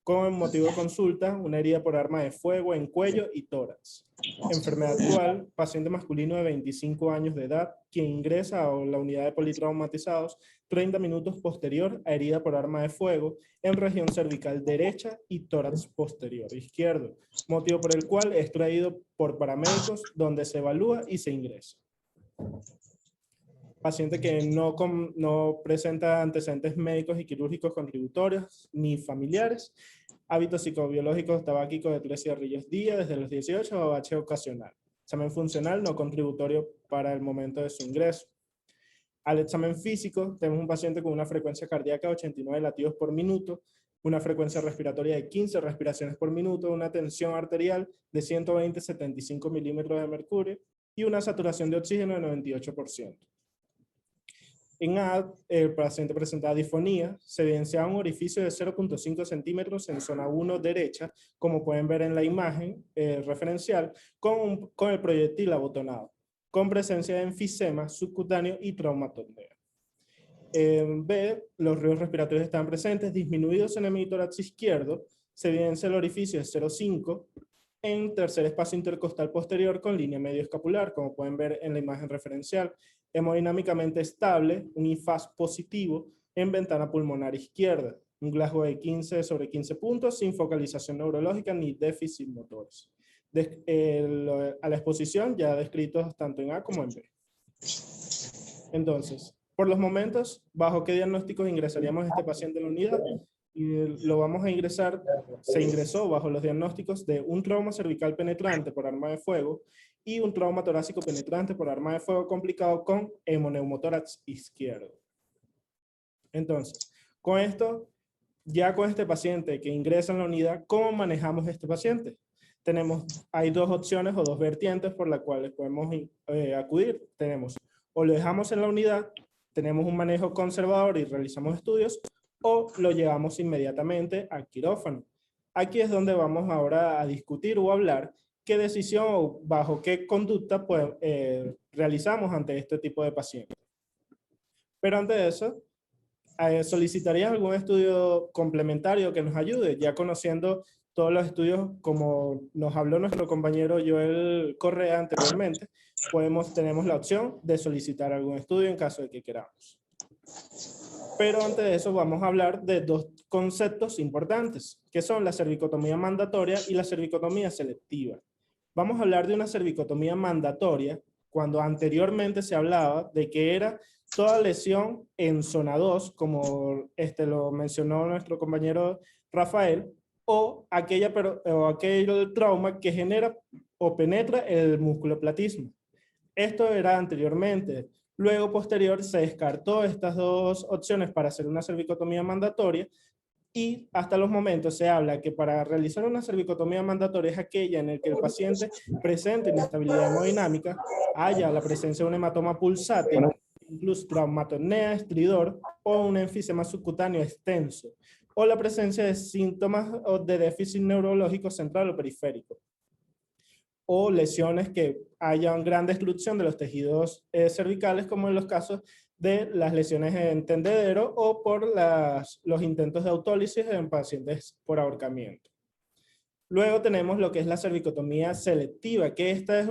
con motivo de consulta, una herida por arma de fuego en cuello y tórax. Enfermedad actual, paciente masculino de 25 años de edad, quien ingresa a la unidad de politraumatizados 30 minutos posterior a herida por arma de fuego en región cervical derecha y tórax posterior izquierdo, motivo por el cual es traído por paramédicos donde se evalúa y se ingresa. Paciente que no presenta antecedentes médicos y quirúrgicos contributorios ni familiares, hábitos psicobiológicos tabáquicos de 3 cigarrillos día desde los 18 o H ocasional. Examen funcional no contributorio para el momento de su ingreso. Al examen físico, tenemos un paciente con una frecuencia cardíaca de 89 latidos por minuto, una frecuencia respiratoria de 15 respiraciones por minuto, una tensión arterial de 120-75 milímetros de mercurio y una saturación de oxígeno de 98%. En A, el paciente presenta disfonía, se evidencia un orificio de 0.5 centímetros en zona 1 derecha, como pueden ver en la imagen referencial, con el proyectil abotonado, con presencia de enfisema subcutáneo y traumatopnea. En B, los ríos respiratorios están presentes, disminuidos en el hemitórax izquierdo, se evidencia el orificio de 0.5 en tercer espacio intercostal posterior con línea medio escapular, como pueden ver en la imagen referencial. Hemodinámicamente estable, un IFAS positivo en ventana pulmonar izquierda, un Glasgow de 15 sobre 15 puntos, sin focalización neurológica ni déficit motores. A la exposición ya descritos tanto en A como en B. Entonces, por los momentos, ¿bajo qué diagnósticos ingresaríamos a este paciente en la unidad? Y lo vamos a ingresar, se ingresó bajo los diagnósticos de un trauma cervical penetrante por arma de fuego y un trauma torácico penetrante por arma de fuego complicado con hemoneumotórax izquierdo. Entonces, con esto, ya con este paciente que ingresa en la unidad, ¿cómo manejamos este paciente? Hay dos opciones o dos vertientes por las cuales podemos acudir. Tenemos, o lo dejamos en la unidad, tenemos un manejo conservador y realizamos estudios, o lo llevamos inmediatamente al quirófano. Aquí es donde vamos ahora a discutir o hablar qué decisión o bajo qué conducta realizamos ante este tipo de pacientes. Pero antes de eso, ¿solicitarías algún estudio complementario que nos ayude? Ya conociendo todos los estudios, como nos habló nuestro compañero Joel Correa anteriormente, tenemos la opción de solicitar algún estudio en caso de que queramos. Pero antes de eso vamos a hablar de dos conceptos importantes, que son la cervicotomía mandatoria y la cervicotomía selectiva. Vamos a hablar de una cervicotomía mandatoria, cuando anteriormente se hablaba de que era toda lesión en zona 2, como lo mencionó nuestro compañero Rafael, o aquel trauma que genera o penetra el musculoplatismo. Esto era anteriormente. Luego, posterior, se descartó estas dos opciones para hacer una cervicotomía mandatoria y hasta los momentos se habla que para realizar una cervicotomía mandatoria es aquella en la que el paciente presente inestabilidad hemodinámica, haya la presencia de un hematoma pulsátil, incluso traumatonea, estridor o un enfisema subcutáneo extenso, o la presencia de síntomas de déficit neurológico central o periférico, o lesiones que hayan gran destrucción de los tejidos cervicales, como en los casos de las lesiones en tendedero o por los intentos de autólisis en pacientes por ahorcamiento. Luego tenemos lo que es la cervicotomía selectiva, que esta es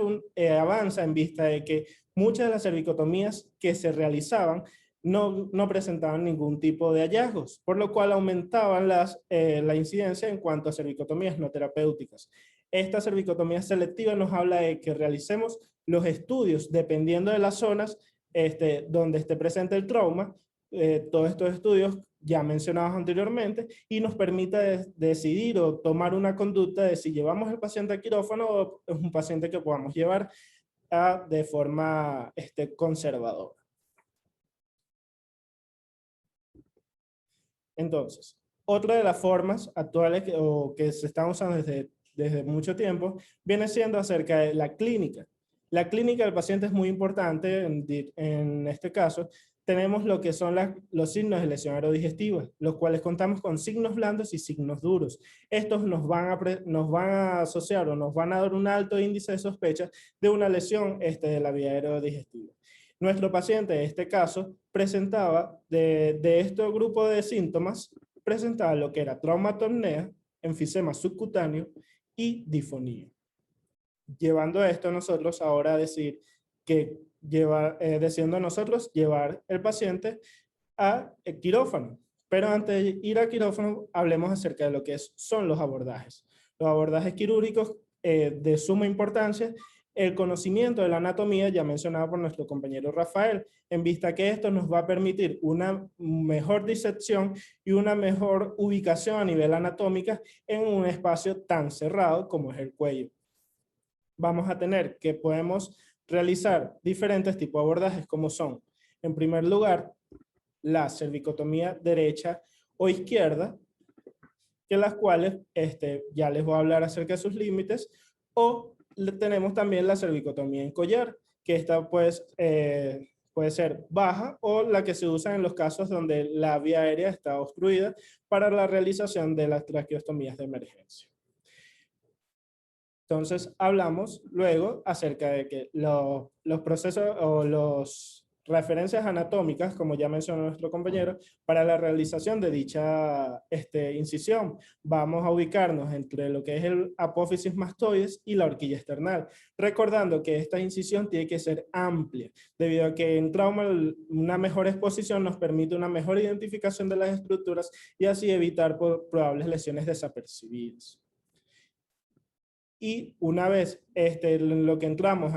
avanza en vista de que muchas de las cervicotomías que se realizaban no presentaban ningún tipo de hallazgos, por lo cual aumentaban la incidencia en cuanto a cervicotomías no terapéuticas. Esta cervicotomía selectiva nos habla de que realicemos los estudios dependiendo de las zonas donde esté presente el trauma, todos estos estudios ya mencionados anteriormente, y nos permite decidir o tomar una conducta de si llevamos el paciente a quirófano o es un paciente que podamos llevar de forma conservadora. Entonces, otra de las formas actuales que se están usando desde mucho tiempo viene siendo acerca de la clínica. La clínica del paciente es muy importante en este caso. Tenemos lo que son los signos de lesión aerodigestiva, los cuales contamos con signos blandos y signos duros. Estos nos van a asociar o nos van a dar un alto índice de sospecha de una lesión de la vía aerodigestiva. Nuestro paciente, en este caso, presentaba de este grupo de síntomas, presentaba lo que era traumatornea, enfisema subcutáneo y difonía. Llevando a esto nosotros ahora a decir que decidiendo nosotros llevar el paciente a quirófano. Pero antes de ir a quirófano, hablemos acerca de lo que son los abordajes. Los abordajes quirúrgicos de suma importancia, el conocimiento de la anatomía, ya mencionado por nuestro compañero Rafael, en vista que esto nos va a permitir una mejor disección y una mejor ubicación a nivel anatómica en un espacio tan cerrado como es el cuello. Vamos a tener que podemos realizar diferentes tipos de abordajes como son, en primer lugar, la cervicotomía derecha o izquierda, que las cuales ya les voy a hablar acerca de sus límites, o tenemos también la cervicotomía en collar, que esta pues, puede ser baja o la que se usa en los casos donde la vía aérea está obstruida para la realización de las traqueostomías de emergencia. Entonces, hablamos luego acerca de que los procesos o las referencias anatómicas, como ya mencionó nuestro compañero, para la realización de dicha incisión. Vamos a ubicarnos entre lo que es el apófisis mastoides y la horquilla esternal, recordando que esta incisión tiene que ser amplia, debido a que en trauma una mejor exposición nos permite una mejor identificación de las estructuras y así evitar probables lesiones desapercibidas. Y una vez en lo que entramos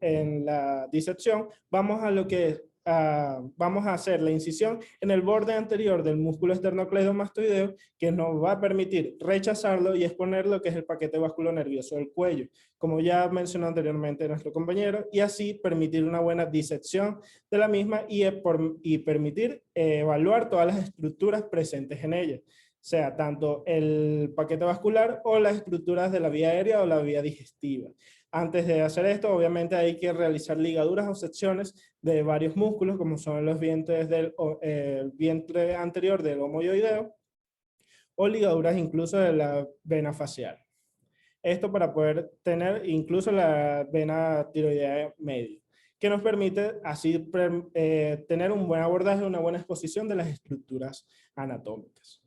en la disección, vamos a hacer la incisión en el borde anterior del músculo esternocleidomastoideo, que nos va a permitir rechazarlo y exponer lo que es el paquete vasculonervioso del cuello, como ya mencionó anteriormente nuestro compañero, y así permitir una buena disección de la misma y permitir evaluar todas las estructuras presentes en ella, sea tanto el paquete vascular o las estructuras de la vía aérea o la vía digestiva. Antes de hacer esto, obviamente hay que realizar ligaduras o secciones de varios músculos, como son los vientres del vientre anterior del homoyoideo, o ligaduras incluso de la vena facial. Esto para poder tener incluso la vena tiroidea media, que nos permite así tener un buen abordaje, una buena exposición de las estructuras anatómicas.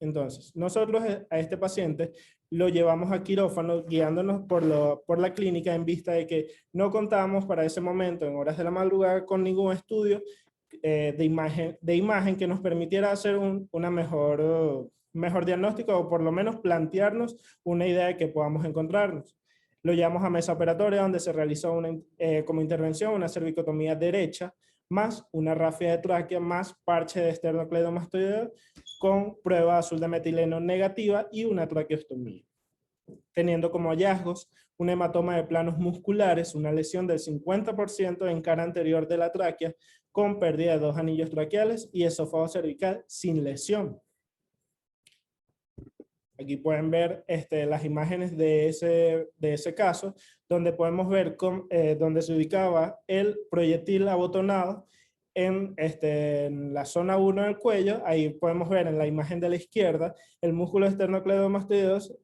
Entonces, nosotros a este paciente lo llevamos a quirófano guiándonos por la clínica en vista de que no contábamos para ese momento en horas de la madrugada con ningún estudio de imagen que nos permitiera hacer un mejor diagnóstico o por lo menos plantearnos una idea de que podamos encontrarnos. Lo llevamos a mesa operatoria donde se realizó como intervención una cervicotomía derecha más una rafia de tráquea más parche de esternocleidomastoideo con prueba azul de metileno negativa y una traqueostomía, teniendo como hallazgos un hematoma de planos musculares, una lesión del 50% en cara anterior de la tráquea, con pérdida de 2 anillos traqueales y esófago cervical sin lesión. Aquí pueden ver las imágenes de ese caso, donde podemos ver dónde se ubicaba el proyectil abotonado en la zona 1 del cuello. Ahí podemos ver en la imagen de la izquierda el músculo esternocleidomastoideus,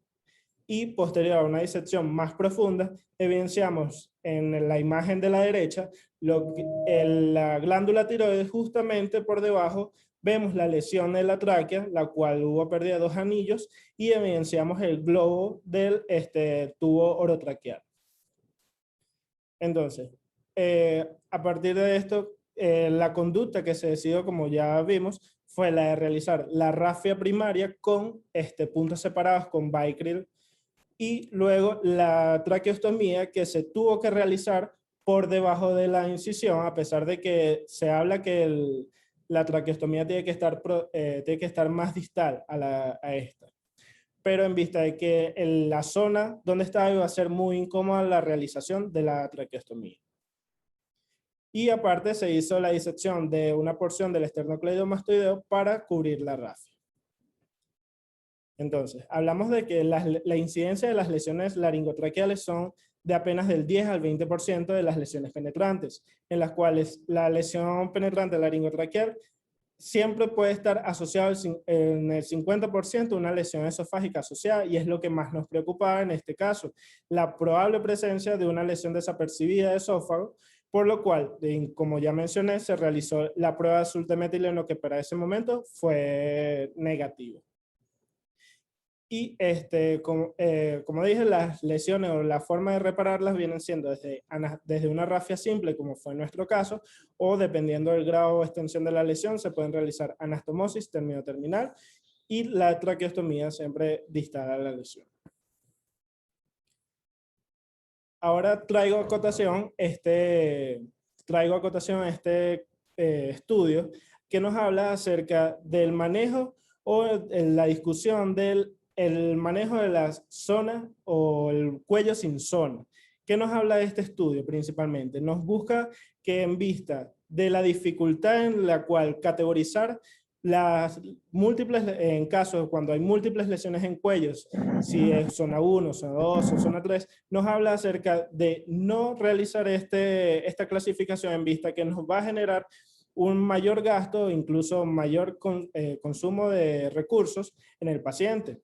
y posterior a una disección más profunda, evidenciamos en la imagen de la derecha la glándula tiroides. Justamente por debajo vemos la lesión de la tráquea, la cual hubo pérdida de 2 anillos, y evidenciamos el globo del tubo orotraqueal. Entonces, a partir de esto, la conducta que se decidió, como ya vimos, fue la de realizar la rafia primaria con puntos separados con Vicryl, y luego la traqueostomía, que se tuvo que realizar por debajo de la incisión, a pesar de que se habla que la traqueostomía tiene que estar más distal a esta. Pero en vista de que en la zona donde estaba iba a ser muy incómoda la realización de la traqueostomía. Y aparte se hizo la disección de una porción del esternocleidomastoideo para cubrir la rafia. Entonces, hablamos de que la incidencia de las lesiones laringotraqueales son de apenas del 10 al 20% de las lesiones penetrantes, en las cuales la lesión penetrante laringotraqueal siempre puede estar asociada en el 50% a una lesión esofágica asociada, y es lo que más nos preocupaba en este caso, la probable presencia de una lesión desapercibida de esófago, por lo cual, como ya mencioné, se realizó la prueba de azul de metileno, que para ese momento fue negativa. Y como dije, las lesiones o la forma de repararlas vienen siendo desde una rafia simple, como fue en nuestro caso, o dependiendo del grado o extensión de la lesión, se pueden realizar anastomosis, término terminal, y la traqueostomía siempre distal a la lesión. Ahora traigo a cotación este estudio que nos habla acerca del manejo o la discusión del manejo de las zonas o el cuello sin zona. ¿Qué nos habla de este estudio principalmente? Nos busca que, en vista de la dificultad en la cual categorizar las múltiples, en casos cuando hay múltiples lesiones en cuellos, si es zona 1, zona 2 o zona 3, nos habla acerca de no realizar esta clasificación, en vista que nos va a generar un mayor gasto, incluso mayor consumo de recursos en el paciente.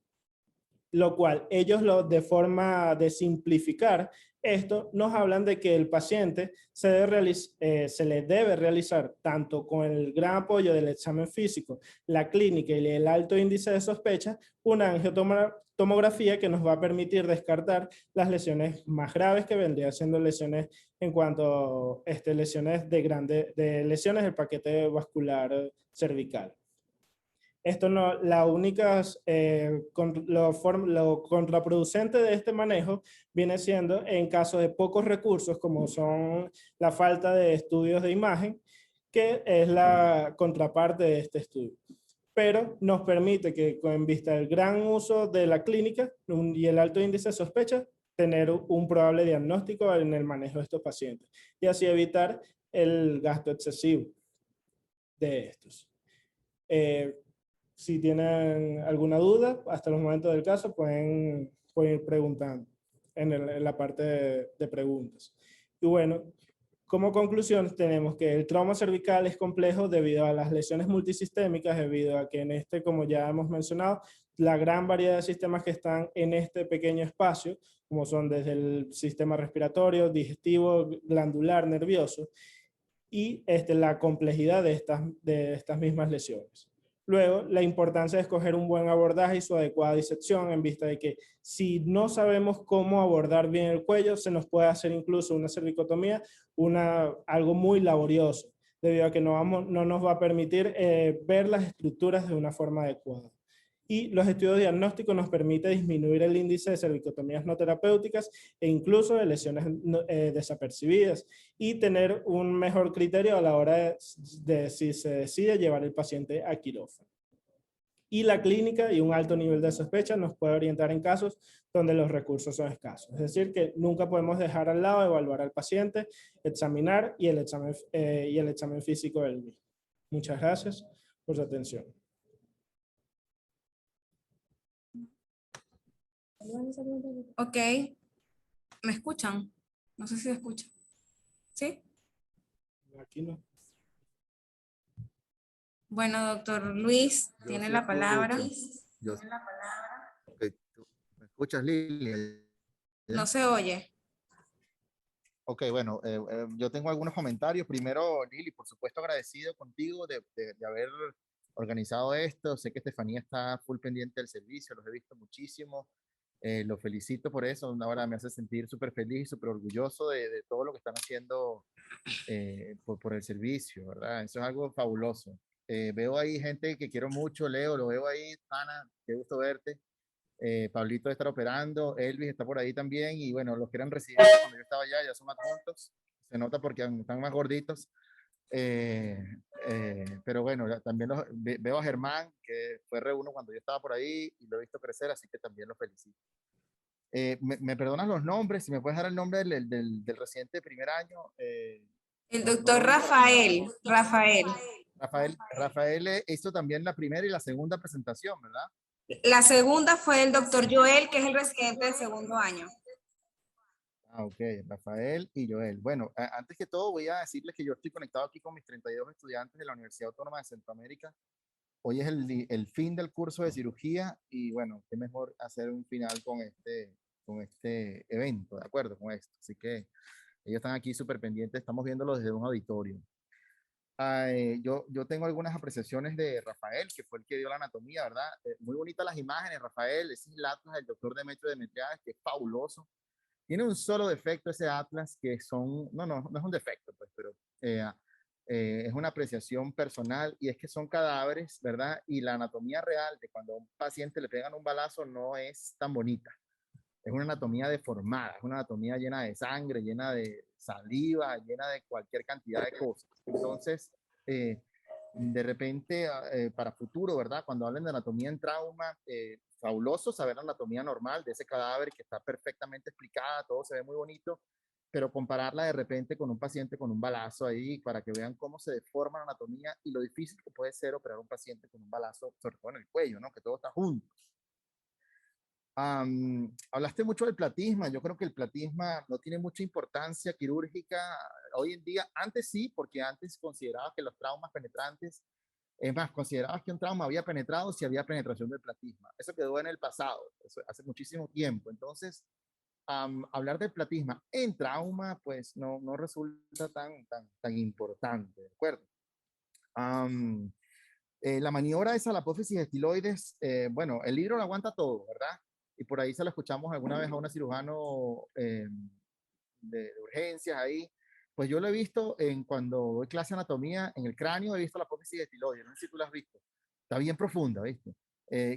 Lo cual ellos, de forma de simplificar esto, nos hablan de que el paciente se le debe realizar, tanto con el gran apoyo del examen físico, la clínica y el alto índice de sospecha, una angiotomografía que nos va a permitir descartar las lesiones más graves, que vendrían siendo lesiones en cuanto a lesiones lesiones del paquete vascular cervical. Esto no, lo contraproducente de este manejo viene siendo en caso de pocos recursos, como son la falta de estudios de imagen, que es la contraparte de este estudio. Pero nos permite que, en vista del gran uso de la clínica y el alto índice de sospecha, tener un probable diagnóstico en el manejo de estos pacientes, y así evitar el gasto excesivo de estos. Si tienen alguna duda, hasta los momentos del caso, pueden ir preguntando en la parte de preguntas. Y bueno, como conclusión, tenemos que el trauma cervical es complejo debido a las lesiones multisistémicas, debido a que como ya hemos mencionado, la gran variedad de sistemas que están en este pequeño espacio, como son desde el sistema respiratorio, digestivo, glandular, nervioso, y la complejidad de estas mismas lesiones. Luego, la importancia de escoger un buen abordaje y su adecuada disección, en vista de que si no sabemos cómo abordar bien el cuello, se nos puede hacer incluso una cervicotomía, algo muy laborioso, debido a que no nos va a permitir ver las estructuras de una forma adecuada. Y los estudios diagnósticos nos permiten disminuir el índice de cervicotomías no terapéuticas e incluso de lesiones desapercibidas, y tener un mejor criterio a la hora de si se decide llevar el paciente a quirófano. y la clínica y un alto nivel de sospecha nos puede orientar en casos donde los recursos son escasos. Es decir, que nunca podemos dejar al lado evaluar al paciente, examinar y el examen físico del mismo. Muchas gracias por su atención. Ok, ¿me escuchan? No sé si me escuchan. ¿Sí? Aquí no. Bueno, doctor Luis, Yo tiene sí la palabra. escucho. Ok, ¿me escuchas, Lili? No se oye. Ok, bueno, yo tengo algunos comentarios. Primero, Lili, por supuesto agradecido contigo de haber organizado esto. Sé que Estefanía está full pendiente del servicio, los he visto muchísimo. Lo felicito por eso. Ahora me hace sentir súper feliz y súper orgulloso de todo lo que están haciendo por el servicio, ¿verdad? Eso es algo fabuloso. Veo ahí gente que quiero mucho, Leo, lo veo ahí, Ana, qué gusto verte. Pablito debe estar operando, Elvis está por ahí también, y bueno, los que eran residentes cuando yo estaba allá ya son adultos, se nota porque están más gorditos. Eh, pero bueno, también veo a Germán, que fue R1 cuando yo estaba por ahí y lo he visto crecer, así que también lo felicito. Me perdonas los nombres, si me puedes dar el nombre del residente de primer año. El No doctor lo vi. Rafael. Rafael hizo también la primera y la segunda presentación, ¿verdad? La segunda fue el doctor Joel, que es el residente de segundo año. Ah, ok, Rafael y Joel. Bueno, antes que todo voy a decirles que yo estoy conectado aquí con mis 32 estudiantes de la Universidad Autónoma de Centroamérica. Hoy es el fin del curso de cirugía y bueno, qué mejor hacer un final con este evento, ¿de acuerdo? Con esto. Así que ellos están aquí súper pendientes, estamos viéndolo desde un auditorio. Yo tengo algunas apreciaciones de Rafael, que fue el que dio la anatomía, ¿verdad? Muy bonitas las imágenes, Rafael, ese es el atlas del doctor Demetrio Demetriades, que es fabuloso. Tiene un solo defecto ese atlas, que no es un defecto, pues, pero es una apreciación personal, y es que son cadáveres, ¿verdad? Y la anatomía real de cuando a un paciente le pegan un balazo no es tan bonita. Es una anatomía deformada, es una anatomía llena de sangre, llena de saliva, llena de cualquier cantidad de cosas. Entonces, de repente, para futuro, ¿verdad? Cuando hablen de anatomía en trauma, fabuloso saber la anatomía normal de ese cadáver que está perfectamente explicada, todo se ve muy bonito, pero compararla de repente con un paciente con un balazo ahí, para que vean cómo se deforma la anatomía y lo difícil que puede ser operar a un paciente con un balazo, sobre todo en el cuello, ¿no? Que todo está junto. Hablaste mucho del platisma. Yo creo que el platisma no tiene mucha importancia quirúrgica hoy en día. Antes sí, porque antes consideraba que los traumas penetrantes, es más, considerabas que un trauma había penetrado si había penetración del platisma. Eso quedó en el pasado, eso hace muchísimo tiempo. Entonces, hablar del platisma en trauma, pues no resulta tan importante, ¿de acuerdo? La maniobra esa, la apófisis estiloides, bueno, el libro lo aguanta todo, ¿verdad? Y por ahí se lo escuchamos alguna vez a un cirujano de urgencias ahí. Pues yo lo he visto cuando doy clase de anatomía en el cráneo, he visto la apófisis estiloides, no sé si tú la has visto. Está bien profunda, ¿viste?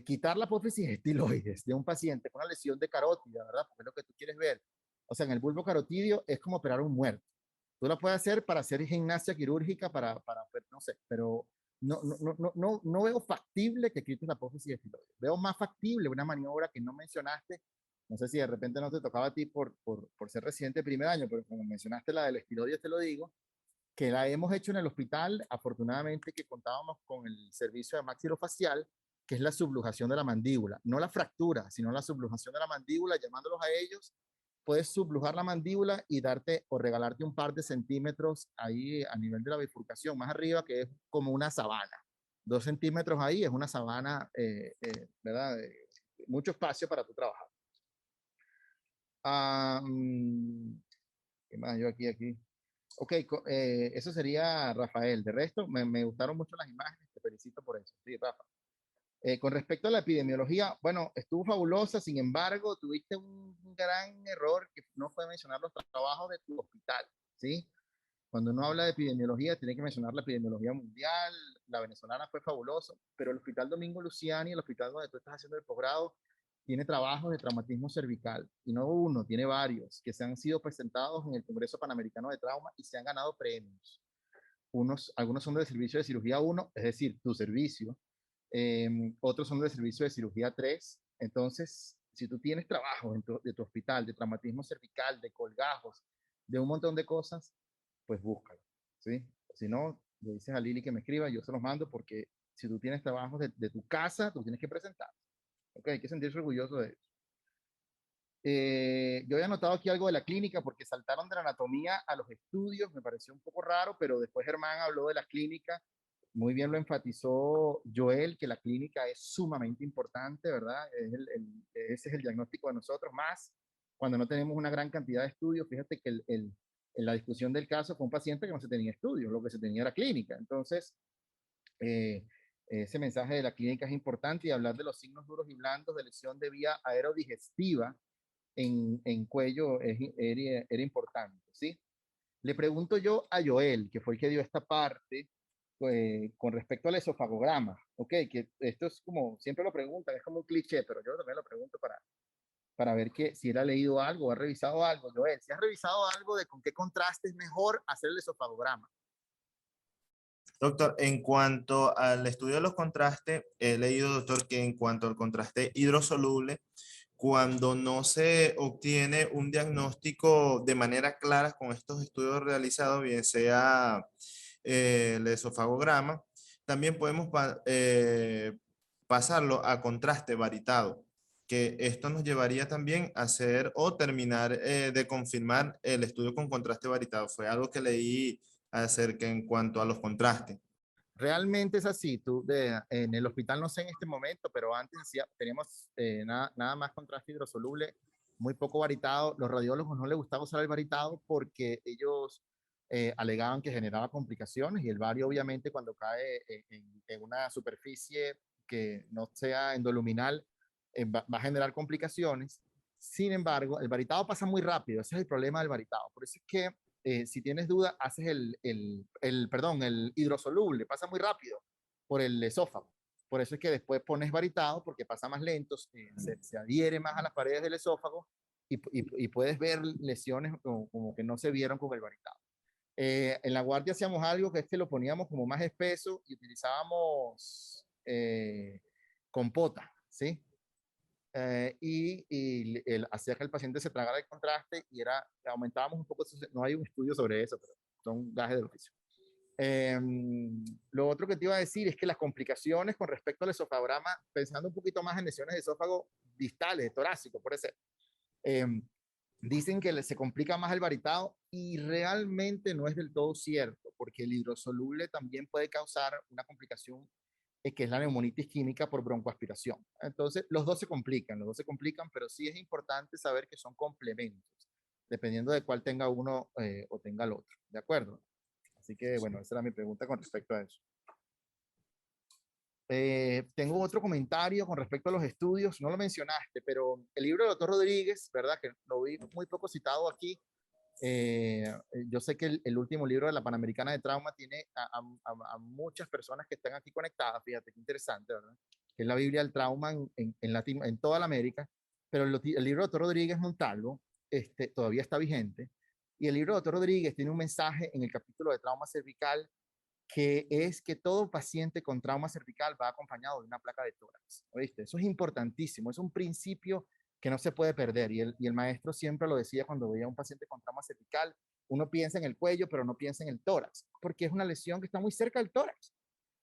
Quitar la apófisis estiloides de un paciente con una lesión de carótida, ¿verdad? Porque es lo que tú quieres ver. O sea, en el bulbo carotidio es como operar un muerto. Tú la puedes hacer para hacer gimnasia quirúrgica, no sé, pero no veo factible que quites la apófisis estiloides. Veo más factible una maniobra que no mencionaste. No sé si de repente no te tocaba a ti por ser residente de primer año, pero como mencionaste la del estiloides, te lo digo, que la hemos hecho en el hospital, afortunadamente que contábamos con el servicio de maxilofacial, que es la sublujación de la mandíbula, no la fractura, sino la sublujación de la mandíbula, llamándolos a ellos. Puedes sublujar la mandíbula y darte o regalarte un par de centímetros ahí a nivel de la bifurcación, más arriba, que es como una sabana. 2 centímetros ahí es una sabana, ¿verdad? Mucho espacio para tu trabajar. ¿Qué más? Yo aquí. Ok, eso sería Rafael. De resto, me gustaron mucho las imágenes, te felicito por eso. Sí, Rafa. Con respecto a la epidemiología, bueno, estuvo fabulosa, sin embargo, tuviste un gran error que no fue mencionar los trabajos de tu hospital, ¿sí? Cuando uno habla de epidemiología, tiene que mencionar la epidemiología mundial, la venezolana fue fabuloso, pero el Hospital Domingo Luciani, el hospital donde tú estás haciendo el posgrado, tiene trabajos de traumatismo cervical, y no uno, tiene varios, que se han sido presentados en el Congreso Panamericano de Trauma y se han ganado premios. Algunos son del servicio de cirugía 1, es decir, tu servicio, Otros son del servicio de cirugía 3. Entonces, si tú tienes trabajo de tu hospital, de traumatismo cervical, de colgajos, de un montón de cosas, pues búscalo, ¿sí? Si no, le dices a Lili que me escriba, yo se los mando porque si tú tienes trabajos de tu casa, tú tienes que presentar. ¿Ok? Hay que sentirse orgulloso de eso. Yo había notado aquí algo de la clínica porque saltaron de la anatomía a los estudios, me pareció un poco raro, pero después Germán habló de la clínica, muy bien lo enfatizó Joel, que la clínica es sumamente importante, ¿verdad? Ese es el diagnóstico de nosotros, más cuando no tenemos una gran cantidad de estudios. Fíjate que en la discusión del caso fue un paciente que no se tenía estudios, lo que se tenía era clínica. Entonces, ese mensaje de la clínica es importante, y hablar de los signos duros y blandos de lesión de vía aerodigestiva en cuello era importante, ¿sí? Le pregunto yo a Joel, que fue el que dio esta parte, con respecto al esofagograma, ¿ok? Que esto es como, siempre lo preguntan, es como un cliché, pero yo también lo pregunto para ver si él ha leído algo, ha revisado algo. Joel, si has revisado algo de con qué contraste es mejor hacer el esofagograma. Doctor, en cuanto al estudio de los contrastes, he leído, doctor, que en cuanto al contraste hidrosoluble, cuando no se obtiene un diagnóstico de manera clara con estos estudios realizados, bien sea el esofagograma, también podemos pasarlo a contraste varitado, que esto nos llevaría también a hacer o terminar de confirmar el estudio con contraste varitado. Fue algo que leí acerca en cuanto a los contrastes. Realmente es así. En el hospital no sé en este momento, pero antes teníamos nada más contraste hidrosoluble, muy poco varitado. Los radiólogos no les gustaba usar el varitado porque ellos alegaban que generaba complicaciones, y el bario obviamente cuando cae en una superficie que no sea endoluminal va a generar complicaciones. Sin embargo, el varitado pasa muy rápido. Ese es el problema del varitado. Por eso es que si tienes duda, haces el hidrosoluble, pasa muy rápido por el esófago. Por eso es que después pones varitado, porque pasa más lento, se adhiere más a las paredes del esófago, y puedes ver lesiones como que no se vieron con el varitado. En la guardia hacíamos algo que es que lo poníamos como más espeso y utilizábamos compota, ¿sí? Hacía que el paciente se tragara el contraste, y aumentábamos un poco, no hay un estudio sobre eso, pero son gajes del oficio. Lo otro que te iba a decir es que las complicaciones con respecto al esofagograma, pensando un poquito más en lesiones de esófago distales, torácico, por ejemplo, dicen que se complica más el varitado, y realmente no es del todo cierto, porque el hidrosoluble también puede causar una complicación que es la neumonitis química por broncoaspiración. Entonces, los dos se complican, pero sí es importante saber que son complementos, dependiendo de cuál tenga uno o tenga el otro, ¿de acuerdo? Así que, bueno, esa era mi pregunta con respecto a eso. Tengo otro comentario con respecto a los estudios, no lo mencionaste, pero el libro del doctor Rodríguez, ¿verdad? Que lo vi muy poco citado aquí. Yo sé que el último libro de la Panamericana de Trauma tiene a muchas personas que están aquí conectadas. Fíjate qué interesante, ¿verdad? Que es la Biblia del Trauma en toda la América, pero el libro del doctor Rodríguez Montalvo todavía está vigente, y el libro del doctor Rodríguez tiene un mensaje en el capítulo de trauma cervical, que es que todo paciente con trauma cervical va acompañado de una placa de tórax. ¿Oíste? Eso es importantísimo, es un principio que no se puede perder, y el maestro siempre lo decía cuando veía a un paciente con trauma cervical: uno piensa en el cuello, pero no piensa en el tórax, porque es una lesión que está muy cerca del tórax.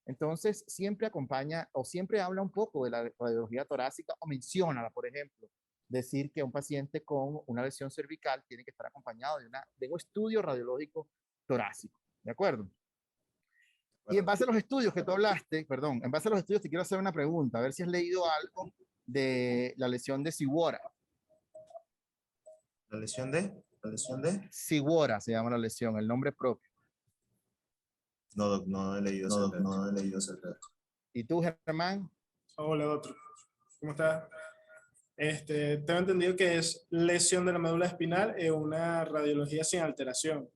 Entonces, siempre acompaña o siempre habla un poco de la radiología torácica, o menciona, por ejemplo, decir que un paciente con una lesión cervical tiene que estar acompañado de un estudio radiológico torácico. ¿De acuerdo? Y en base a los estudios que tú hablaste, perdón, en base a los estudios te quiero hacer una pregunta, a ver si has leído algo de la lesión de Siwora. ¿La lesión de? ¿La lesión de? Siwora se llama la lesión, el nombre propio. No, doc, no he leído acerca de eso. No he leído acerca de eso. ¿Y tú, Germán? Hola, doctor. ¿Cómo estás? Tengo entendido que es lesión de la médula espinal en una radiología sin alteración.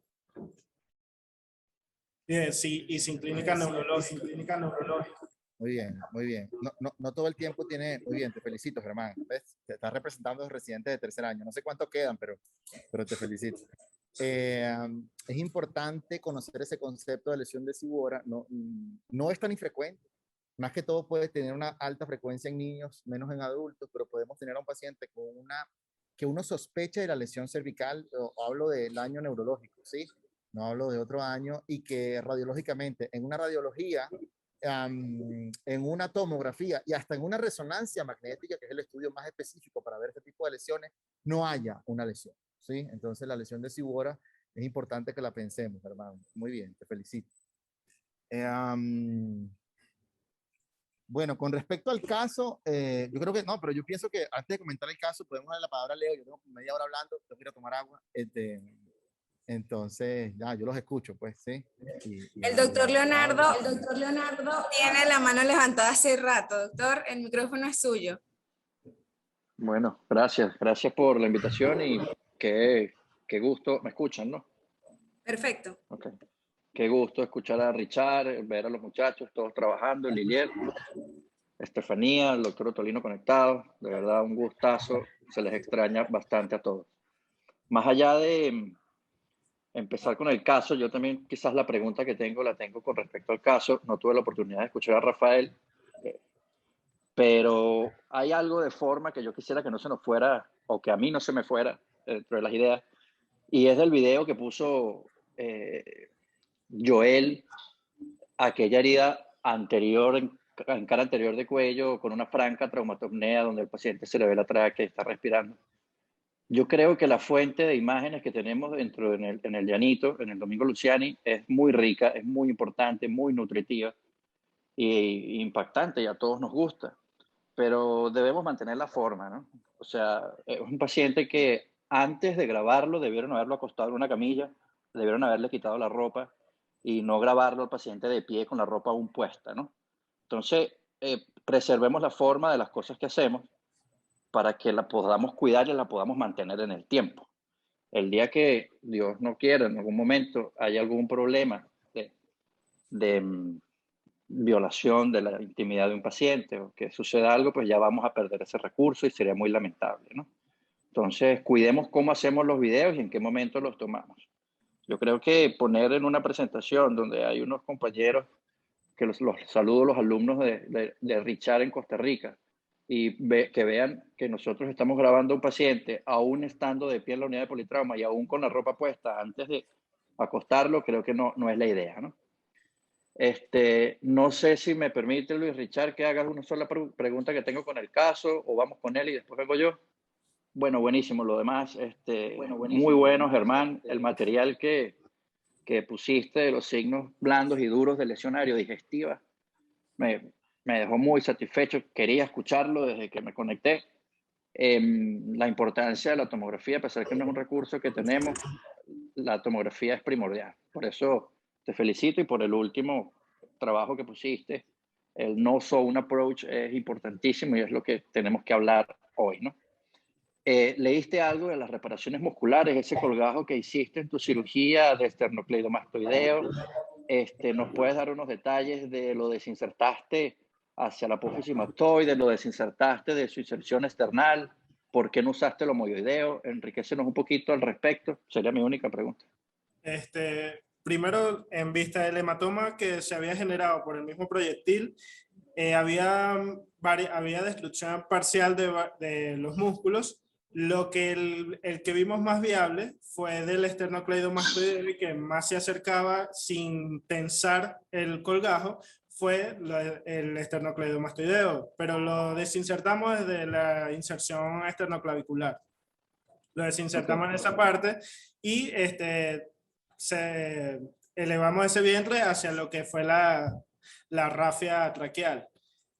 Sí, y sin clínica neurológica. Muy bien, muy bien. No todo el tiempo tiene... Muy bien, te felicito, Germán. ¿Ves? Te estás representando a los residentes de tercer año. No sé cuántos quedan, pero te felicito. Es importante conocer ese concepto de lesión de Siwora. No es tan infrecuente. más que todo puede tener una alta frecuencia en niños, menos en adultos, pero podemos tener a un paciente con que uno sospecha de la lesión cervical, o hablo del daño neurológico, ¿sí? No hablo de otro daño, y que radiológicamente, en una radiología, en una tomografía y hasta en una resonancia magnética, que es el estudio más específico para ver este tipo de lesiones, no haya una lesión, ¿sí? Entonces la lesión de Sibora es importante que la pensemos, hermano. Muy bien, te felicito. Bueno, con respecto al caso, yo creo que no, pero yo pienso que antes de comentar el caso, podemos darle la palabra a Leo. Yo tengo media hora hablando, tengo que ir a tomar agua. Entonces, ya, yo los escucho, pues, ¿sí? El doctor Leonardo tiene la mano levantada hace rato. Doctor, el micrófono es suyo. Bueno, gracias por la invitación y qué gusto, ¿me escuchan, no? Perfecto. Okay. Qué gusto escuchar a Richard, ver a los muchachos todos trabajando, Liliet, Estefanía, el doctor Otolino conectado, de verdad un gustazo, se les extraña bastante a todos. Más allá de empezar con el caso, yo también quizás la pregunta que tengo la tengo con respecto al caso, no tuve la oportunidad de escuchar a Rafael, pero hay algo de forma que yo quisiera que no se nos fuera, o que a mí no se me fuera dentro de las ideas, y es del video que puso Joel, aquella herida anterior, en cara anterior de cuello, con una franca traumatomía, donde el paciente se le ve la tráquea y está respirando. Yo creo que la fuente de imágenes que tenemos dentro en el Llanito, en el Domingo Luciani, es muy rica, es muy importante, muy nutritiva e impactante, y a todos nos gusta. Pero debemos mantener la forma, ¿no? O sea, es un paciente que antes de grabarlo debieron haberlo acostado en una camilla, debieron haberle quitado la ropa y no grabarlo al paciente de pie con la ropa aún puesta, ¿no? Entonces, preservemos la forma de las cosas que hacemos para que la podamos cuidar y la podamos mantener en el tiempo. El día que Dios no quiera, en algún momento haya algún problema de violación de la intimidad de un paciente o que suceda algo, pues ya vamos a perder ese recurso y sería muy lamentable, ¿no? Entonces, cuidemos cómo hacemos los videos y en qué momento los tomamos. Yo creo que poner en una presentación donde hay unos compañeros que los saludo, los alumnos de Richard en Costa Rica, y que vean que nosotros estamos grabando a un paciente aún estando de pie en la unidad de politrauma y aún con la ropa puesta antes de acostarlo, creo que no es la idea, ¿no? No sé si me permite, Luis Richard, que hagas una sola pregunta que tengo con el caso, o vamos con él y después vengo yo. Bueno, buenísimo. Lo demás, muy bueno, Germán. El material que pusiste de los signos blandos y duros de lesión aerodigestiva me dejó muy satisfecho. Quería escucharlo desde que me conecté. La importancia de la tomografía, a pesar de que no es un recurso que tenemos, la tomografía es primordial. Por eso te felicito, y por el último trabajo que pusiste, el no zone approach es importantísimo y es lo que tenemos que hablar hoy, ¿no? ¿Leíste algo de las reparaciones musculares, ese colgajo que hiciste en tu cirugía de esternocleidomastoideo? ¿Nos puedes dar unos detalles de lo desinsertaste hacia la apófisis mastoide, lo desinsertaste de su inserción external? ¿Por qué no usaste el homoioideo? Enriquecenos un poquito al respecto. Sería mi única pregunta. Primero, en vista del hematoma que se había generado por el mismo proyectil, había destrucción parcial de los músculos. Lo que el que vimos más viable fue del esternocleidomastoideo, que más se acercaba sin tensar el colgajo, fue el esternocleidomastoideo, pero lo desinsertamos desde la inserción esternoclavicular. Lo desinsertamos en esa parte y elevamos ese vientre hacia lo que fue la rafia traqueal,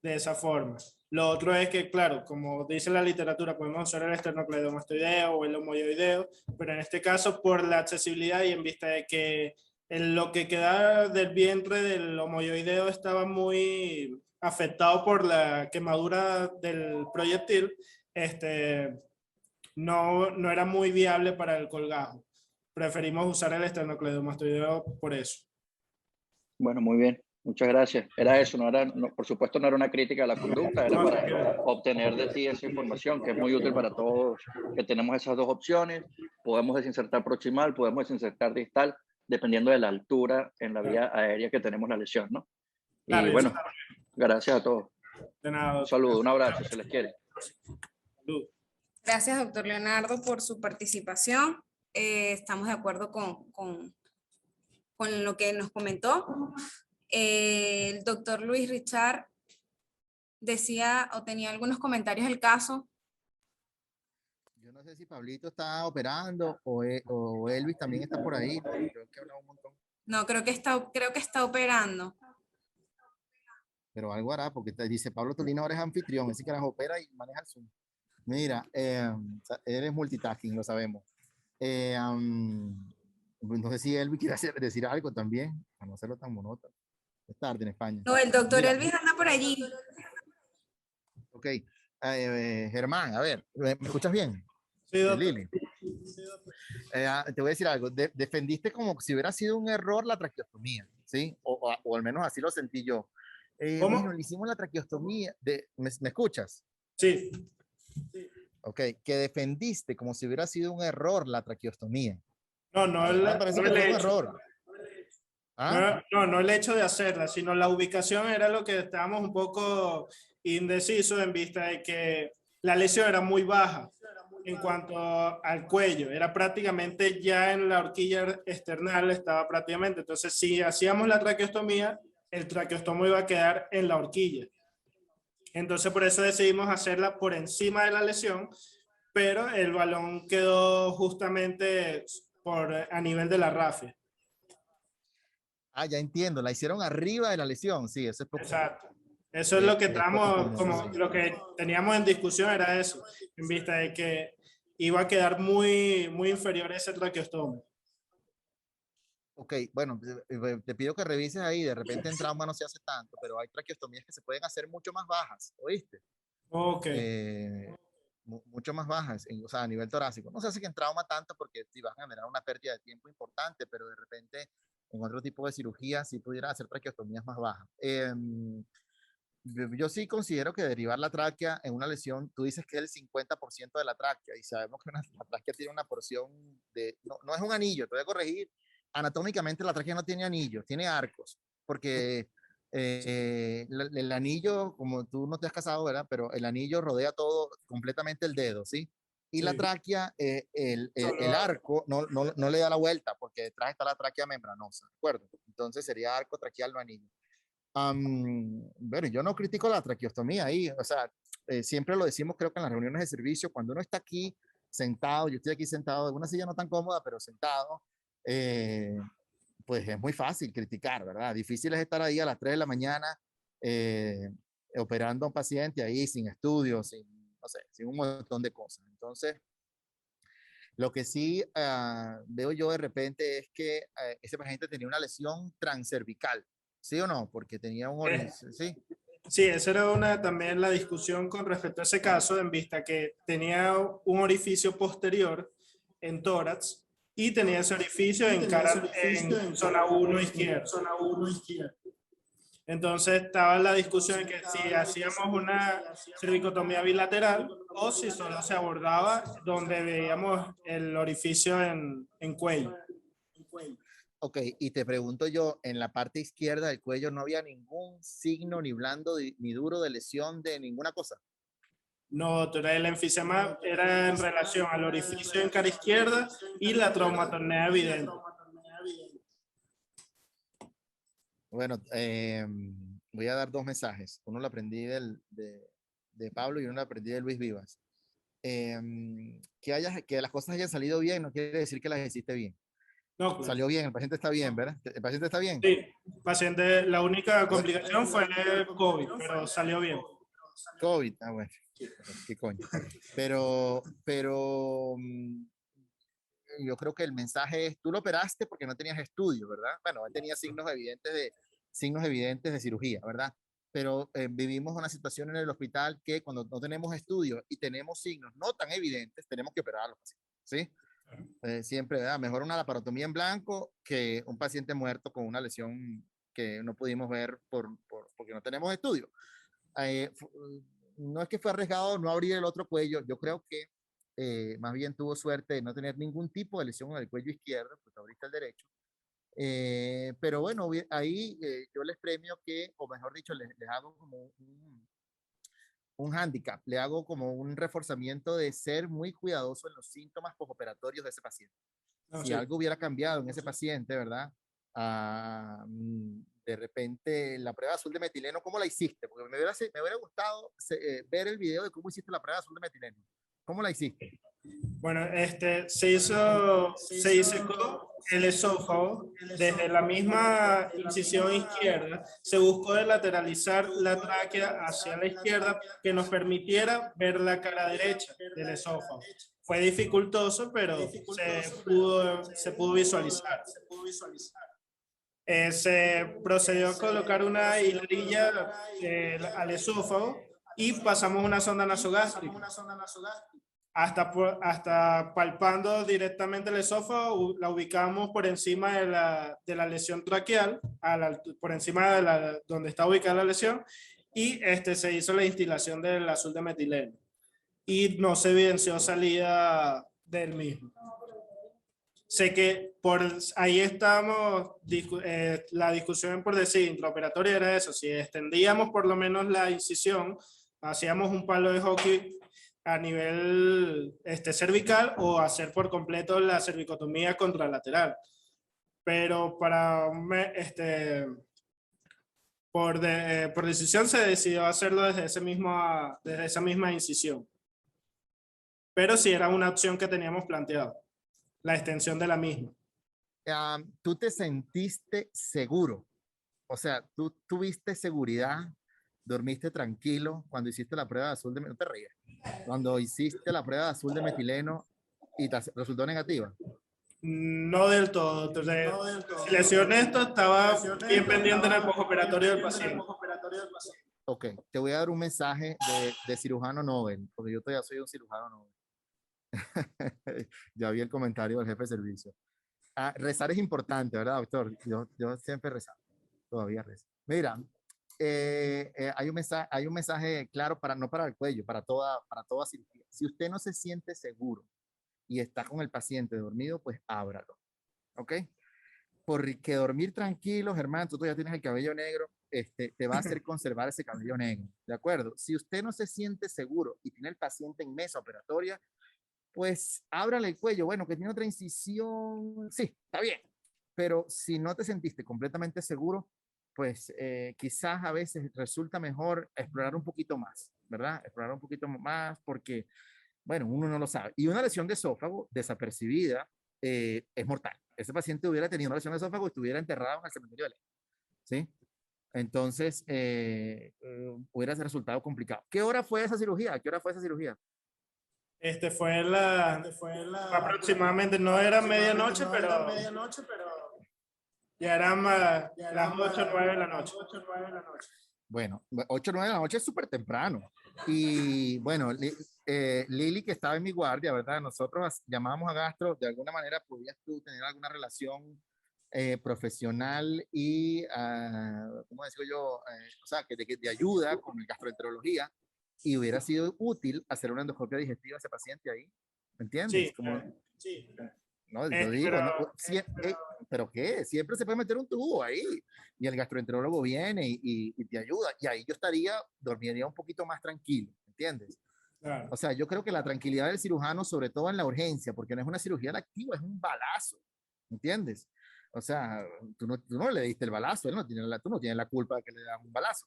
de esa forma. Lo otro es que, claro, como dice la literatura, podemos usar el esternocleidomastoideo o el homoioideo, pero en este caso, por la accesibilidad y en vista de que lo que quedaba del vientre del homoioideo estaba muy afectado por la quemadura del proyectil, no era muy viable para el colgajo. Preferimos usar el esternocleidomastoideo por eso. Bueno, muy bien. Muchas gracias. Era eso, por supuesto no era una crítica a la conducta, era para obtener de ti esa información que es muy útil para todos, que tenemos esas dos opciones. Podemos desinsertar proximal, podemos desinsertar distal, dependiendo de la altura en la vía aérea que tenemos la lesión, ¿no? Claro, y bueno, Gracias a todos. De nada, Un saludo, un abrazo, se les quiere. salud. Gracias, doctor Leonardo, por su participación. Estamos de acuerdo con lo que nos comentó. El doctor Luis Richard decía o tenía algunos comentarios del caso. Yo no sé si Pablito está operando o Elvis también está por ahí. Creo que habla un montón. No, creo que está operando. Pero algo hará, porque dice Pablo Tolino ahora es anfitrión, ese que las opera y maneja el Zoom. Mira, eres multitasking, lo sabemos. No sé si Elvis quiere decir algo también, para no hacerlo tan monótono. Es tarde en España. No, el doctor Mira, Elvis anda por allí. ok. Germán, a ver, ¿me escuchas bien? Sí, doctor. Lili. Te voy a decir algo. Defendiste como si hubiera sido un error la traqueostomía, ¿sí? O al menos así lo sentí yo. ¿Cómo? Bueno, le hicimos la traqueostomía. ¿Me escuchas? Sí. Ok, que defendiste como si hubiera sido un error la traqueostomía. No, no Me parece que el fue un hecho. error. ¿Ah? No el hecho de hacerla, sino la ubicación era lo que estábamos un poco indecisos en vista de que la lesión era muy baja en cuanto al cuello, era prácticamente ya en la horquilla external, estaba prácticamente. Entonces, si hacíamos la traqueostomía, el traqueostomo iba a quedar en la horquilla. Entonces, por eso decidimos hacerla por encima de la lesión, pero el balón quedó justamente a nivel de la rafia. Ah, ya entiendo. La hicieron arriba de la lesión. Sí, eso es poco. Exacto. Eso es lo que Es poco estábamos, común, como sí. lo que teníamos en discusión era eso, en vista de que iba a quedar muy, muy inferior ese traqueostomo. Ok, bueno, te pido que revises ahí. De repente en trauma no se hace tanto, pero hay traqueostomías que se pueden hacer mucho más bajas, ¿oíste? Ok. Mucho más bajas, o sea, a nivel torácico. No se hace que en trauma tanto porque sí vas a generar una pérdida de tiempo importante, pero de repente en otro tipo de cirugía sí pudiera hacer traqueostomías más bajas. Yo sí considero que derivar la tráquea en una lesión, tú dices que es el 50% de la tráquea y sabemos que la tráquea tiene una porción de, no es un anillo, te voy a corregir, anatómicamente la tráquea no tiene anillos, tiene arcos, porque el anillo, como tú no te has casado, ¿verdad? Pero el anillo rodea todo, completamente el dedo, ¿sí? Y la Sí. tráquea, el arco no le da la vuelta, porque detrás está la tráquea membranosa, ¿de acuerdo? Entonces sería arco traqueal, no anillo. Bueno, yo no critico la traqueostomía ahí, o sea, siempre lo decimos, creo que en las reuniones de servicio, cuando uno está aquí sentado, yo estoy aquí sentado en una silla no tan cómoda, pero sentado, pues es muy fácil criticar, ¿verdad? Difícil es estar ahí a las 3 de la mañana operando a un paciente ahí sin estudios, sin, no sé, sin un montón de cosas. Entonces, lo que sí veo yo de repente es que ese paciente tenía una lesión transcervical, ¿sí o no? Porque tenía un orificio, ¿sí? Sí, esa era también la discusión con respecto a ese caso, en vista que tenía un orificio posterior en tórax y tenía ese orificio en zona 1 izquierda. Entonces estaba la discusión de que si hacíamos una cervicotomía bilateral o si solo se abordaba donde veíamos el orificio en cuello. Ok, y te pregunto yo, en la parte izquierda del cuello no había ningún signo ni blando ni duro de lesión de ninguna cosa. No, doctora, el enfisema era en relación al orificio en cara izquierda y la traumatornea evidente. Bueno, voy a dar dos mensajes. Uno lo aprendí de Pablo y uno lo aprendí de Luis Vivas. Que las cosas hayan salido bien no quiere decir que las hiciste bien. No, claro. Salió bien, el paciente está bien, ¿verdad? ¿El paciente está bien? Sí, paciente, la única complicación fue el COVID, pero salió bien. COVID, bueno, qué coño. Pero yo creo que el mensaje es, tú lo operaste porque no tenías estudio, ¿verdad? Bueno, él tenía signos evidentes de cirugía, ¿verdad? Pero vivimos una situación en el hospital que cuando no tenemos estudio y tenemos signos no tan evidentes, tenemos que operar a los pacientes, ¿sí? Siempre, ¿verdad? Mejor una laparotomía en blanco que un paciente muerto con una lesión que no pudimos ver porque no tenemos estudio. No es que fue arriesgado no abrir el otro cuello, yo creo que más bien tuvo suerte de no tener ningún tipo de lesión en el cuello izquierdo, pues abriste el derecho. Pero bueno, ahí yo les premio que, o mejor dicho, les hago como un hándicap, le hago como un reforzamiento de ser muy cuidadoso en los síntomas postoperatorios de ese paciente. No, Si sí. algo hubiera cambiado en ese paciente, ¿verdad? De repente, la prueba azul de metileno, ¿cómo la hiciste? Porque me hubiera gustado ver el video de cómo hiciste la prueba azul de metileno. ¿Cómo la hiciste? Bueno, se disecó el esófago desde la misma incisión izquierda, se buscó lateralizar la tráquea hacia la izquierda que nos permitiera ver la cara derecha del esófago. Fue dificultoso, pero se pudo visualizar. Se procedió a colocar una hilarilla al esófago y pasamos una sonda nasogástrica. Hasta palpando directamente el esófago, la ubicamos por encima de la lesión traqueal, por encima de donde está ubicada la lesión, y se hizo la instilación del azul de metileno. Y no se evidenció salida del mismo. Sé que por ahí estamos, la discusión por decir intraoperatoria era eso, si extendíamos por lo menos la incisión, hacíamos un palo de hockey a nivel cervical o hacer por completo la cervicotomía contralateral. Pero por decisión se decidió hacerlo desde esa misma incisión. Pero sí era una opción que teníamos planteado, la extensión de la misma. ¿Tú te sentiste seguro? O sea, ¿tú tuviste seguridad? ¿Dormiste tranquilo cuando hiciste la prueba de azul de metileno? No te rías. Cuando hiciste la prueba de azul de metileno y te resultó negativa. No del todo. Entonces, si les soy honesto, estaba bien pendiente en el postoperatorio del paciente. Ok, te voy a dar un mensaje de cirujano Nobel, porque yo todavía soy un cirujano Nobel. Ya vi el comentario del jefe de servicio. Rezar es importante, ¿verdad, doctor? Yo siempre rezaba, todavía rezo. Mira, hay un mensaje claro no para el cuello, para toda cirugía. Si usted no se siente seguro y está con el paciente dormido, pues ábralo, ¿ok? Porque dormir tranquilo, Germán, tú todavía tienes el cabello negro, te va a hacer conservar ese cabello negro, ¿de acuerdo? Si usted no se siente seguro y tiene el paciente en mesa operatoria, pues ábrale el cuello. Bueno, que tiene otra incisión, sí, está bien. Pero si no te sentiste completamente seguro, pues quizás a veces resulta mejor explorar un poquito más, ¿verdad? Explorar un poquito más porque, bueno, uno no lo sabe. Y una lesión de esófago desapercibida es mortal. Ese paciente hubiera tenido una lesión de esófago y estuviera enterrado en el cementerio de ley, ¿sí? Entonces, hubiera ese resultado complicado. ¿Qué hora fue esa cirugía? ¿Qué hora fue esa cirugía? Fue aproximadamente, no era medianoche, pero ya eran las 8 o 9 de la noche. Bueno, 8 o 9 de la noche es súper temprano. Y bueno, Lili, que estaba en mi guardia, ¿verdad? Nosotros llamábamos a gastro, de alguna manera podías tú tener alguna relación profesional y, ¿cómo decirlo yo? O sea, de ayuda con el gastroenterología, y hubiera sido útil hacer una endoscopia digestiva a ese paciente ahí, ¿me entiendes? Sí, sí. No, yo digo, ¿pero qué? Siempre se puede meter un tubo ahí y el gastroenterólogo viene y te ayuda, y ahí yo dormiría un poquito más tranquilo, ¿entiendes? Claro. O sea, yo creo que la tranquilidad del cirujano, sobre todo en la urgencia, porque no es una cirugía electiva, es un balazo, ¿entiendes? O sea, tú no le diste el balazo, tú no tienes la culpa de que le dan un balazo.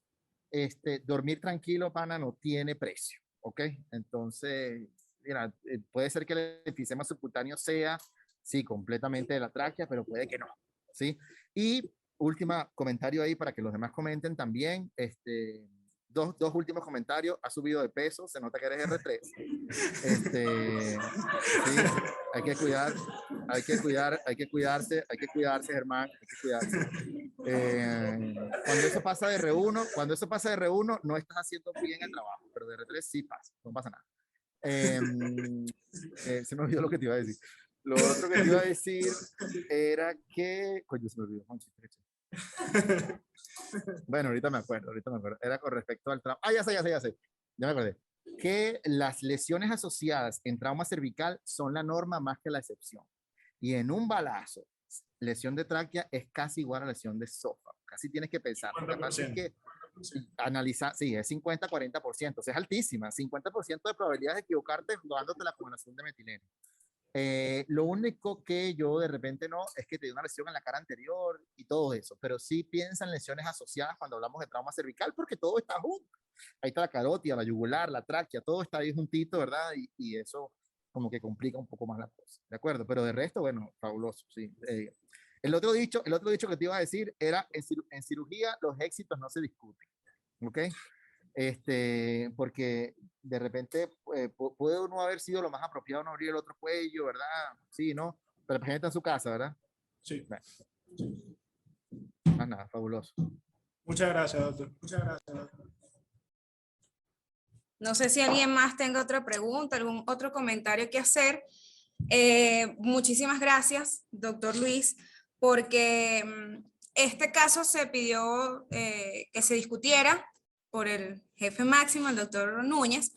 Dormir tranquilo, pana, no tiene precio, ¿ok? Entonces, mira, puede ser que el enfisema subcutáneo sea, sí, completamente de la tráquea, pero puede que no, ¿sí? Y último comentario ahí para que los demás comenten también, dos últimos comentarios. Ha subido de peso, se nota que eres R3. Sí, hay que cuidarse, Germán, hay que cuidarse. Cuando eso pasa de R1, no estás haciendo bien el trabajo, pero de R3 sí pasa, no pasa nada. Se me olvidó lo que te iba a decir. Lo otro que te iba a decir era que, coño, se me olvidó. Bueno, ahorita me acuerdo. Era con respecto al trauma. Ya sé. Ya me acordé. Que las lesiones asociadas en trauma cervical son la norma más que la excepción. Y en un balazo, lesión de tráquea es casi igual a lesión de esófago. Casi tienes que pensar. Lo que pasa es que analizar, sí, es 50-40%, o sea, es altísima. 50% de probabilidad de equivocarte dándote la combinación de metileno. Lo único que yo de repente no es que te dio una lesión en la cara anterior y todo eso, pero sí piensa en lesiones asociadas cuando hablamos de trauma cervical, porque todo está junto. Ahí está la carótida, la yugular, la tráquea, todo está ahí juntito, ¿verdad? Y eso como que complica un poco más la cosa, ¿de acuerdo? Pero de resto, bueno, fabuloso, sí. El otro dicho que te iba a decir era, en cirugía los éxitos no se discuten, ¿ok? Porque de repente puede uno haber sido lo más apropiado no abrir el otro cuello, ¿verdad? Sí, ¿no? Pero el paciente está en su casa, ¿verdad? Sí. Bueno. Más nada, fabuloso. Muchas gracias, doctor. Muchas gracias, doctor. No sé si alguien más tenga otra pregunta, algún otro comentario que hacer. Muchísimas gracias, doctor Luis, porque este caso se pidió que se discutiera por el jefe máximo, el doctor Núñez,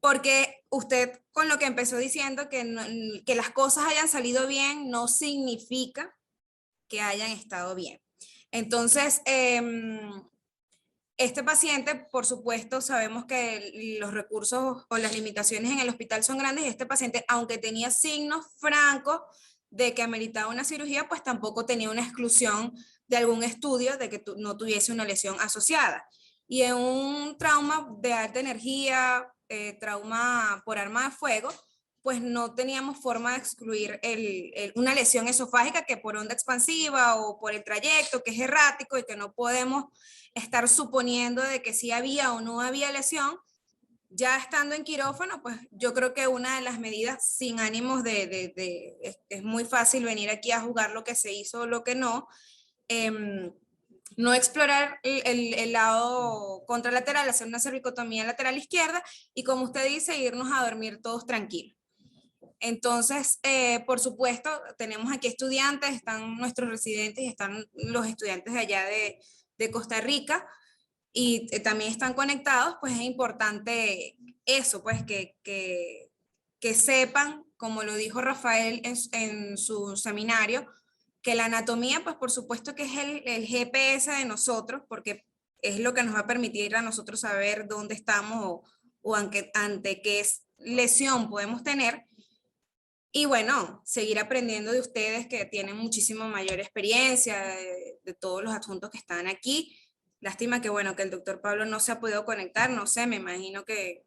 porque usted con lo que empezó diciendo que las cosas hayan salido bien no significa que hayan estado bien. Entonces, este paciente, por supuesto, sabemos que los recursos o las limitaciones en el hospital son grandes y este paciente, aunque tenía signos francos de que ameritaba una cirugía, pues tampoco tenía una exclusión de algún estudio de que no tuviese una lesión asociada. Y en un trauma de alta energía, trauma por arma de fuego, pues no teníamos forma de excluir una lesión esofágica que por onda expansiva o por el trayecto, que es errático y que no podemos estar suponiendo de que sí había o no había lesión. Ya estando en quirófano, pues yo creo que una de las medidas, sin ánimos es muy fácil venir aquí a jugar lo que se hizo o lo que no, no explorar el lado contralateral, hacer una cervicotomía lateral izquierda y, como usted dice, irnos a dormir todos tranquilos. Entonces, por supuesto, tenemos aquí estudiantes, están nuestros residentes, están los estudiantes de allá de Costa Rica y también están conectados, pues es importante eso, pues que sepan, como lo dijo Rafael en su seminario, que la anatomía, pues por supuesto que es el GPS de nosotros, porque es lo que nos va a permitir a nosotros saber dónde estamos o ante qué lesión podemos tener. Y bueno, seguir aprendiendo de ustedes que tienen muchísimo mayor experiencia, de todos los adjuntos que están aquí. Lástima que bueno, que el doctor Pablo no se ha podido conectar, no sé, me imagino que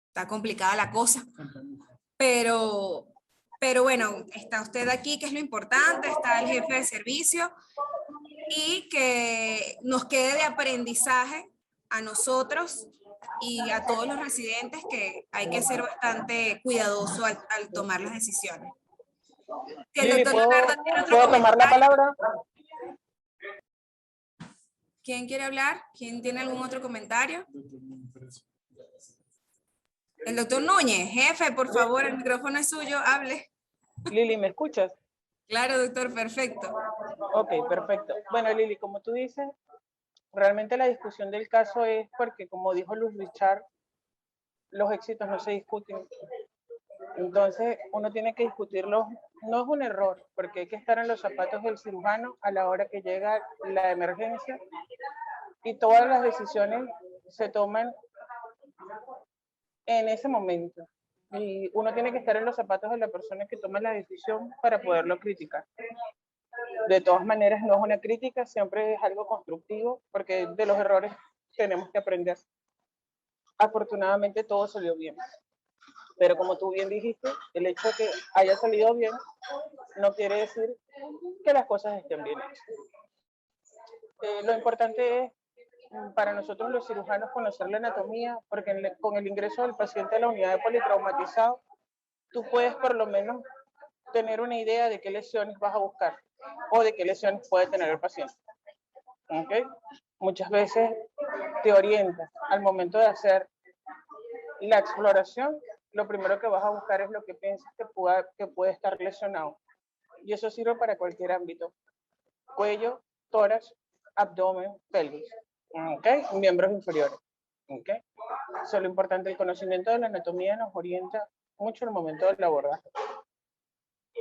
está complicada la cosa. Pero bueno, está usted aquí, que es lo importante, está el jefe de servicio y que nos quede de aprendizaje a nosotros y a todos los residentes que hay que ser bastante cuidadoso al tomar las decisiones. Si el doctor Leonardo tiene otro ¿Puedo tomar la palabra? ¿Quién quiere hablar? ¿Quién tiene algún otro comentario? El doctor Núñez, jefe, por favor, el micrófono es suyo, hable. Lili, ¿me escuchas? Claro, doctor, perfecto. Ok, perfecto. Bueno, Lili, como tú dices, realmente la discusión del caso es porque, como dijo Luis Richard, los éxitos no se discuten. Entonces, uno tiene que discutirlos. No es un error, porque hay que estar en los zapatos del cirujano a la hora que llega la emergencia y todas las decisiones se toman en ese momento. Y uno tiene que estar en los zapatos de la persona que toma la decisión para poderlo criticar. De todas maneras, no es una crítica, siempre es algo constructivo, porque de los errores tenemos que aprender. Afortunadamente todo salió bien. Pero como tú bien dijiste, el hecho de que haya salido bien no quiere decir que las cosas estén bien hechas. Lo importante es para nosotros los cirujanos conocer la anatomía, porque con el ingreso del paciente a la unidad de politraumatizado, tú puedes por lo menos tener una idea de qué lesiones vas a buscar o de qué lesiones puede tener el paciente. ¿Okay? Muchas veces te orientas al momento de hacer la exploración, lo primero que vas a buscar es lo que piensas que puede estar lesionado. Y eso sirve para cualquier ámbito. Cuello, tórax, abdomen, pelvis. ¿Okay? Miembros inferiores. ¿Okay? Eso es lo importante. El conocimiento de la anatomía nos orienta mucho en el momento del abordaje.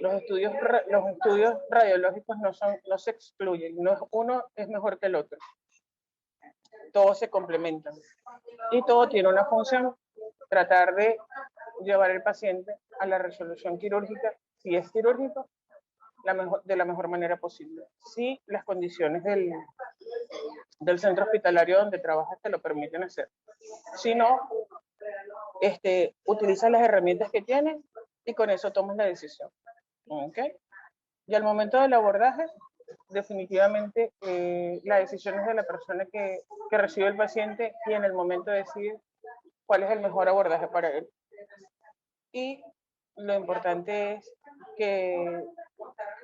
los estudios radiológicos no se excluyen, uno es mejor que el otro. Todos se complementan y todo tiene una función, tratar de llevar al paciente a la resolución quirúrgica, si es quirúrgico, de la mejor manera posible. Si las condiciones del centro hospitalario donde trabajas te lo permiten hacer. Si no, utiliza las herramientas que tienes y con eso tomas la decisión. ¿Okay? Y al momento del abordaje, definitivamente la decisión es de la persona que recibe el paciente y en el momento decide cuál es el mejor abordaje para él. Y lo importante es que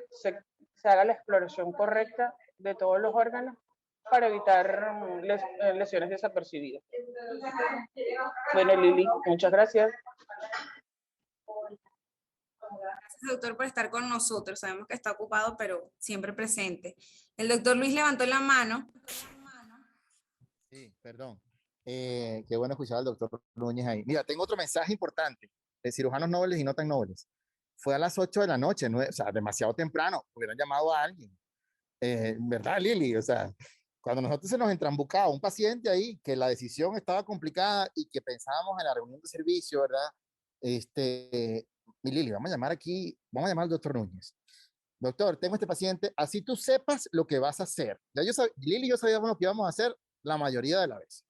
se haga la exploración correcta de todos los órganos para evitar lesiones desapercibidas. Bueno, Lili, muchas gracias. Gracias, doctor, por estar con nosotros. Sabemos que está ocupado, pero siempre presente. El doctor Luis levantó la mano. Sí, perdón. Qué bueno escuchar al doctor Núñez ahí. Mira, tengo otro mensaje importante de cirujanos nobles y no tan nobles. Fue a las 8 de la noche, o sea, demasiado temprano. Hubieran llamado a alguien. ¿Verdad, Lili? O sea, cuando nosotros se nos entrambucaba un paciente ahí, que la decisión estaba complicada y que pensábamos en la reunión de servicio, ¿verdad? Mi Lili, vamos a llamar aquí, vamos a llamar al doctor Núñez. Doctor, tengo este paciente, así tú sepas lo que vas a hacer. Ya Lili y yo sabíamos lo que íbamos a hacer la mayoría de la vez.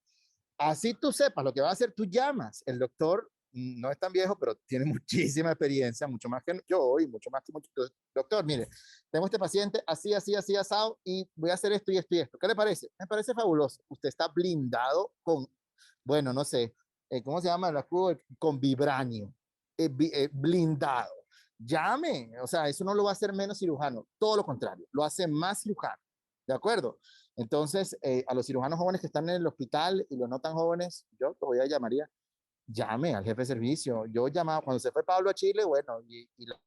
Así tú sepas lo que va a hacer, tú llamas. El doctor no es tan viejo, pero tiene muchísima experiencia, mucho más que yo y mucho más que mucho. Doctor, mire, tengo este paciente así, asado y voy a hacer esto y esto y esto. ¿Qué le parece? Me parece fabuloso. Usted está blindado con, bueno, no sé, ¿cómo se llama? Con vibranio, blindado. Llame, o sea, eso no lo va a hacer menos cirujano, todo lo contrario, lo hace más cirujano. ¿De acuerdo? Entonces, a los cirujanos jóvenes que están en el hospital y los no tan jóvenes, yo todavía llamaría, llame al jefe de servicio. Yo llamaba, cuando se fue Pablo a Chile, bueno, y la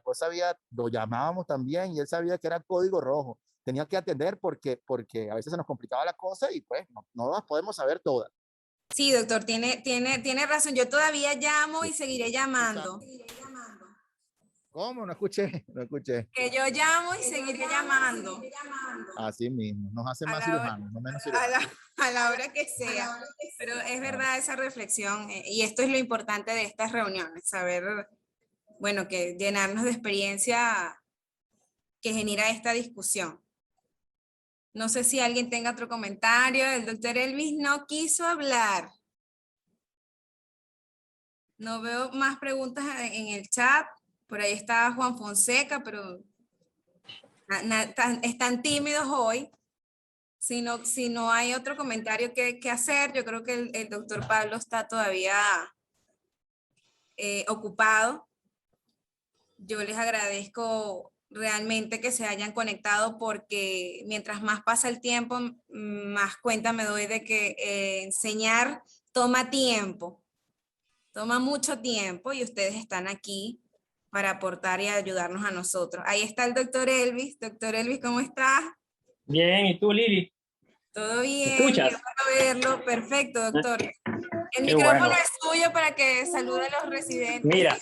cosa lo llamábamos también y él sabía que era código rojo. Tenía que atender porque a veces se nos complicaba la cosa y pues no las podemos saber todas. Sí, doctor, tiene razón. Yo todavía llamo y seguiré llamando. ¿Cómo? No escuché. Que yo llamo y seguiré llamando. Así mismo, nos hace más cirujanos, no menos cirujanos. A la hora que sea. Pero es verdad esa reflexión y esto es lo importante de estas reuniones, saber, bueno, que llenarnos de experiencia que genera esta discusión. No sé si alguien tenga otro comentario. El doctor Elvis no quiso hablar. No veo más preguntas en el chat. Por ahí está Juan Fonseca, pero están tímidos hoy. Si no hay otro comentario que hacer, yo creo que el doctor Pablo está todavía ocupado. Yo les agradezco realmente que se hayan conectado porque mientras más pasa el tiempo, más cuenta me doy de que enseñar toma tiempo, toma mucho tiempo y ustedes están aquí para aportar y ayudarnos a nosotros. Ahí está el doctor Elvis. Doctor Elvis, ¿cómo estás? Bien, ¿y tú, Lili? Todo bien, ¿Me escuchas? qué bueno verlo. Perfecto, doctor. El Qué micrófono bueno. es suyo para que salude a los residentes. Mira,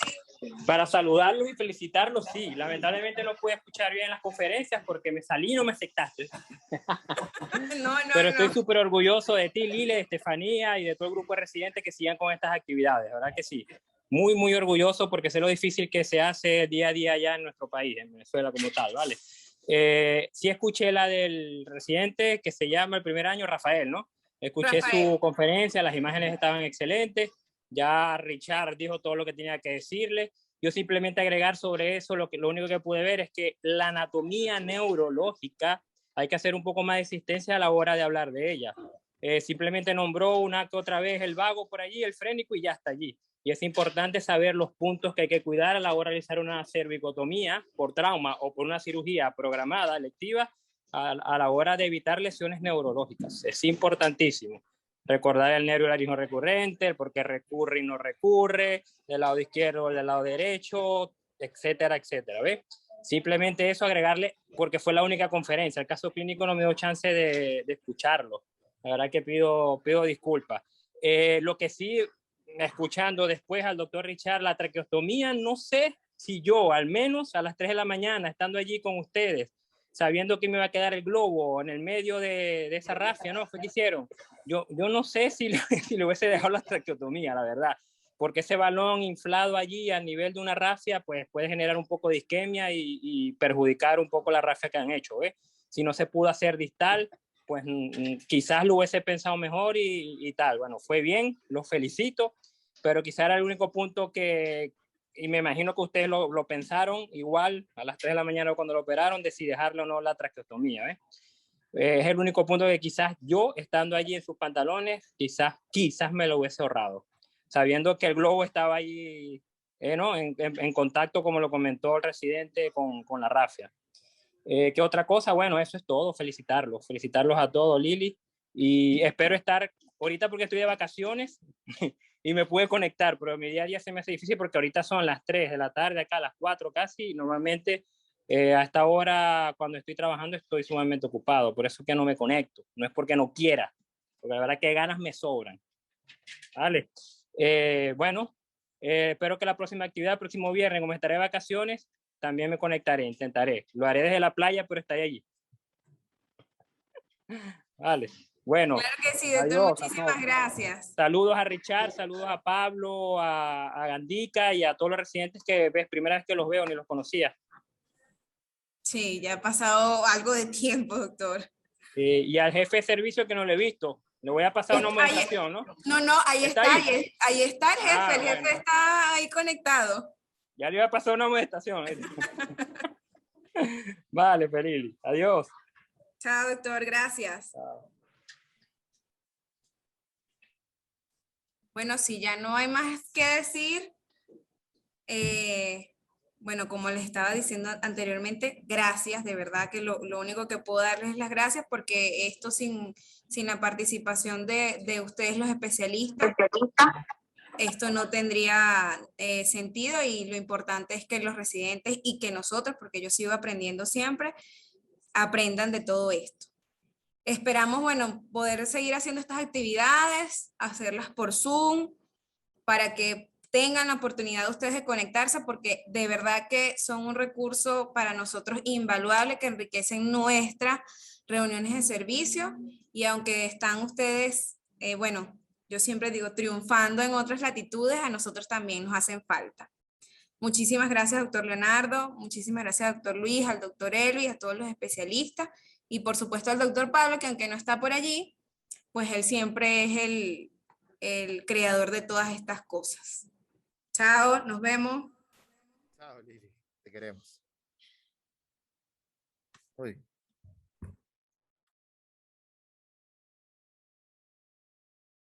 para saludarlos y felicitarlos, sí. Lamentablemente no pude escuchar bien las conferencias porque me salí y no me aceptaste. Pero estoy súper orgulloso de ti, Lili, de Estefanía y de todo el grupo de residentes que sigan con estas actividades, ¿verdad que sí? Muy, muy orgulloso porque sé lo difícil que se hace día a día allá en nuestro país, en Venezuela como tal, ¿vale? Sí escuché la del residente que se llama el primer año, Rafael, ¿no? Escuché su conferencia, las imágenes estaban excelentes, ya Richard dijo todo lo que tenía que decirle. Yo simplemente agregar sobre eso, lo único que pude ver es que la anatomía neurológica hay que hacer un poco más de existencia a la hora de hablar de ella. Simplemente nombró una que otra vez el vago por allí, el frénico y ya está allí. Y es importante saber los puntos que hay que cuidar a la hora de realizar una cervicotomía por trauma o por una cirugía programada, electiva, a la hora de evitar lesiones neurológicas. Es importantísimo. Recordar el nervio laringo recurrente, el por qué recurre y no recurre, del lado izquierdo o del lado derecho, etcétera, etcétera. ¿Ves? Simplemente eso agregarle, porque fue la única conferencia. El caso clínico no me dio chance de escucharlo. La verdad que pido disculpas. Lo que sí, escuchando después al doctor Richard, la traqueostomía, no sé si yo, al menos a las 3 de la mañana, estando allí con ustedes, sabiendo que me iba a quedar el globo en el medio de esa rafia, ¿no? Fue que hicieron. Yo no sé si si le hubiese dejado la traqueotomía, la verdad, porque ese balón inflado allí a nivel de una rafia, pues puede generar un poco de isquemia y perjudicar un poco la rafia que han hecho, ¿eh? Si no se pudo hacer distal, pues quizás lo hubiese pensado mejor y tal. Bueno, fue bien, los felicito, pero quizás era el único punto que, y me imagino que ustedes lo pensaron igual a las 3 de la mañana cuando lo operaron, de si dejarle o no la traqueotomía, ¿eh? Es el único punto que quizás yo, estando allí en sus pantalones, quizás me lo hubiese ahorrado, sabiendo que el globo estaba ahí, ¿no? en contacto, como lo comentó el residente, con la rafia. ¿Qué otra cosa? Bueno, eso es todo. Felicitarlos a todos, Lili. Y espero estar ahorita porque estoy de vacaciones y me pude conectar, pero mi día a día se me hace difícil porque ahorita son las 3 de la tarde, acá a las 4 casi. Y normalmente a esta hora, cuando estoy trabajando, estoy sumamente ocupado. Por eso que no me conecto. No es porque no quiera, porque la verdad que ganas me sobran. Vale. Bueno, espero que la próxima actividad, el próximo viernes, como estaré de vacaciones, también me conectaré, intentaré. Lo haré desde la playa, pero estaré allí. Vale. Bueno. Claro que sí, doctor. Muchísimas gracias. Saludos a Richard, saludos a Pablo, a Gandica y a todos los residentes que ves, primera vez que los veo, ni los conocía. Sí, ya ha pasado algo de tiempo, doctor. Y al jefe de servicio que no lo he visto. Le voy a pasar una amonestación, ¿no? No, ahí está el jefe. El jefe está ahí conectado. Ya le voy a pasar una amonestación. Vale, feliz. Adiós. Chao, doctor. Gracias. Chao. Bueno, si ya no hay más que decir, bueno, como les estaba diciendo anteriormente, gracias, de verdad que lo único que puedo darles es las gracias porque esto sin la participación de ustedes los especialistas, esto no tendría sentido, y lo importante es que los residentes y que nosotros, porque yo sigo aprendiendo siempre, aprendan de todo esto. Esperamos, bueno, poder seguir haciendo estas actividades, hacerlas por Zoom, para que tengan la oportunidad ustedes de conectarse, porque de verdad que son un recurso para nosotros invaluable, que enriquecen nuestras reuniones de servicio. Y aunque están ustedes, bueno, yo siempre digo, triunfando en otras latitudes, a nosotros también nos hacen falta. Muchísimas gracias, doctor Leonardo. Muchísimas gracias, doctor Luis, al doctor Elvis, a todos los especialistas. Y por supuesto al doctor Pablo, que aunque no está por allí, pues él siempre es el creador de todas estas cosas. Chao, nos vemos. Chao, Lili. Te queremos. Uy.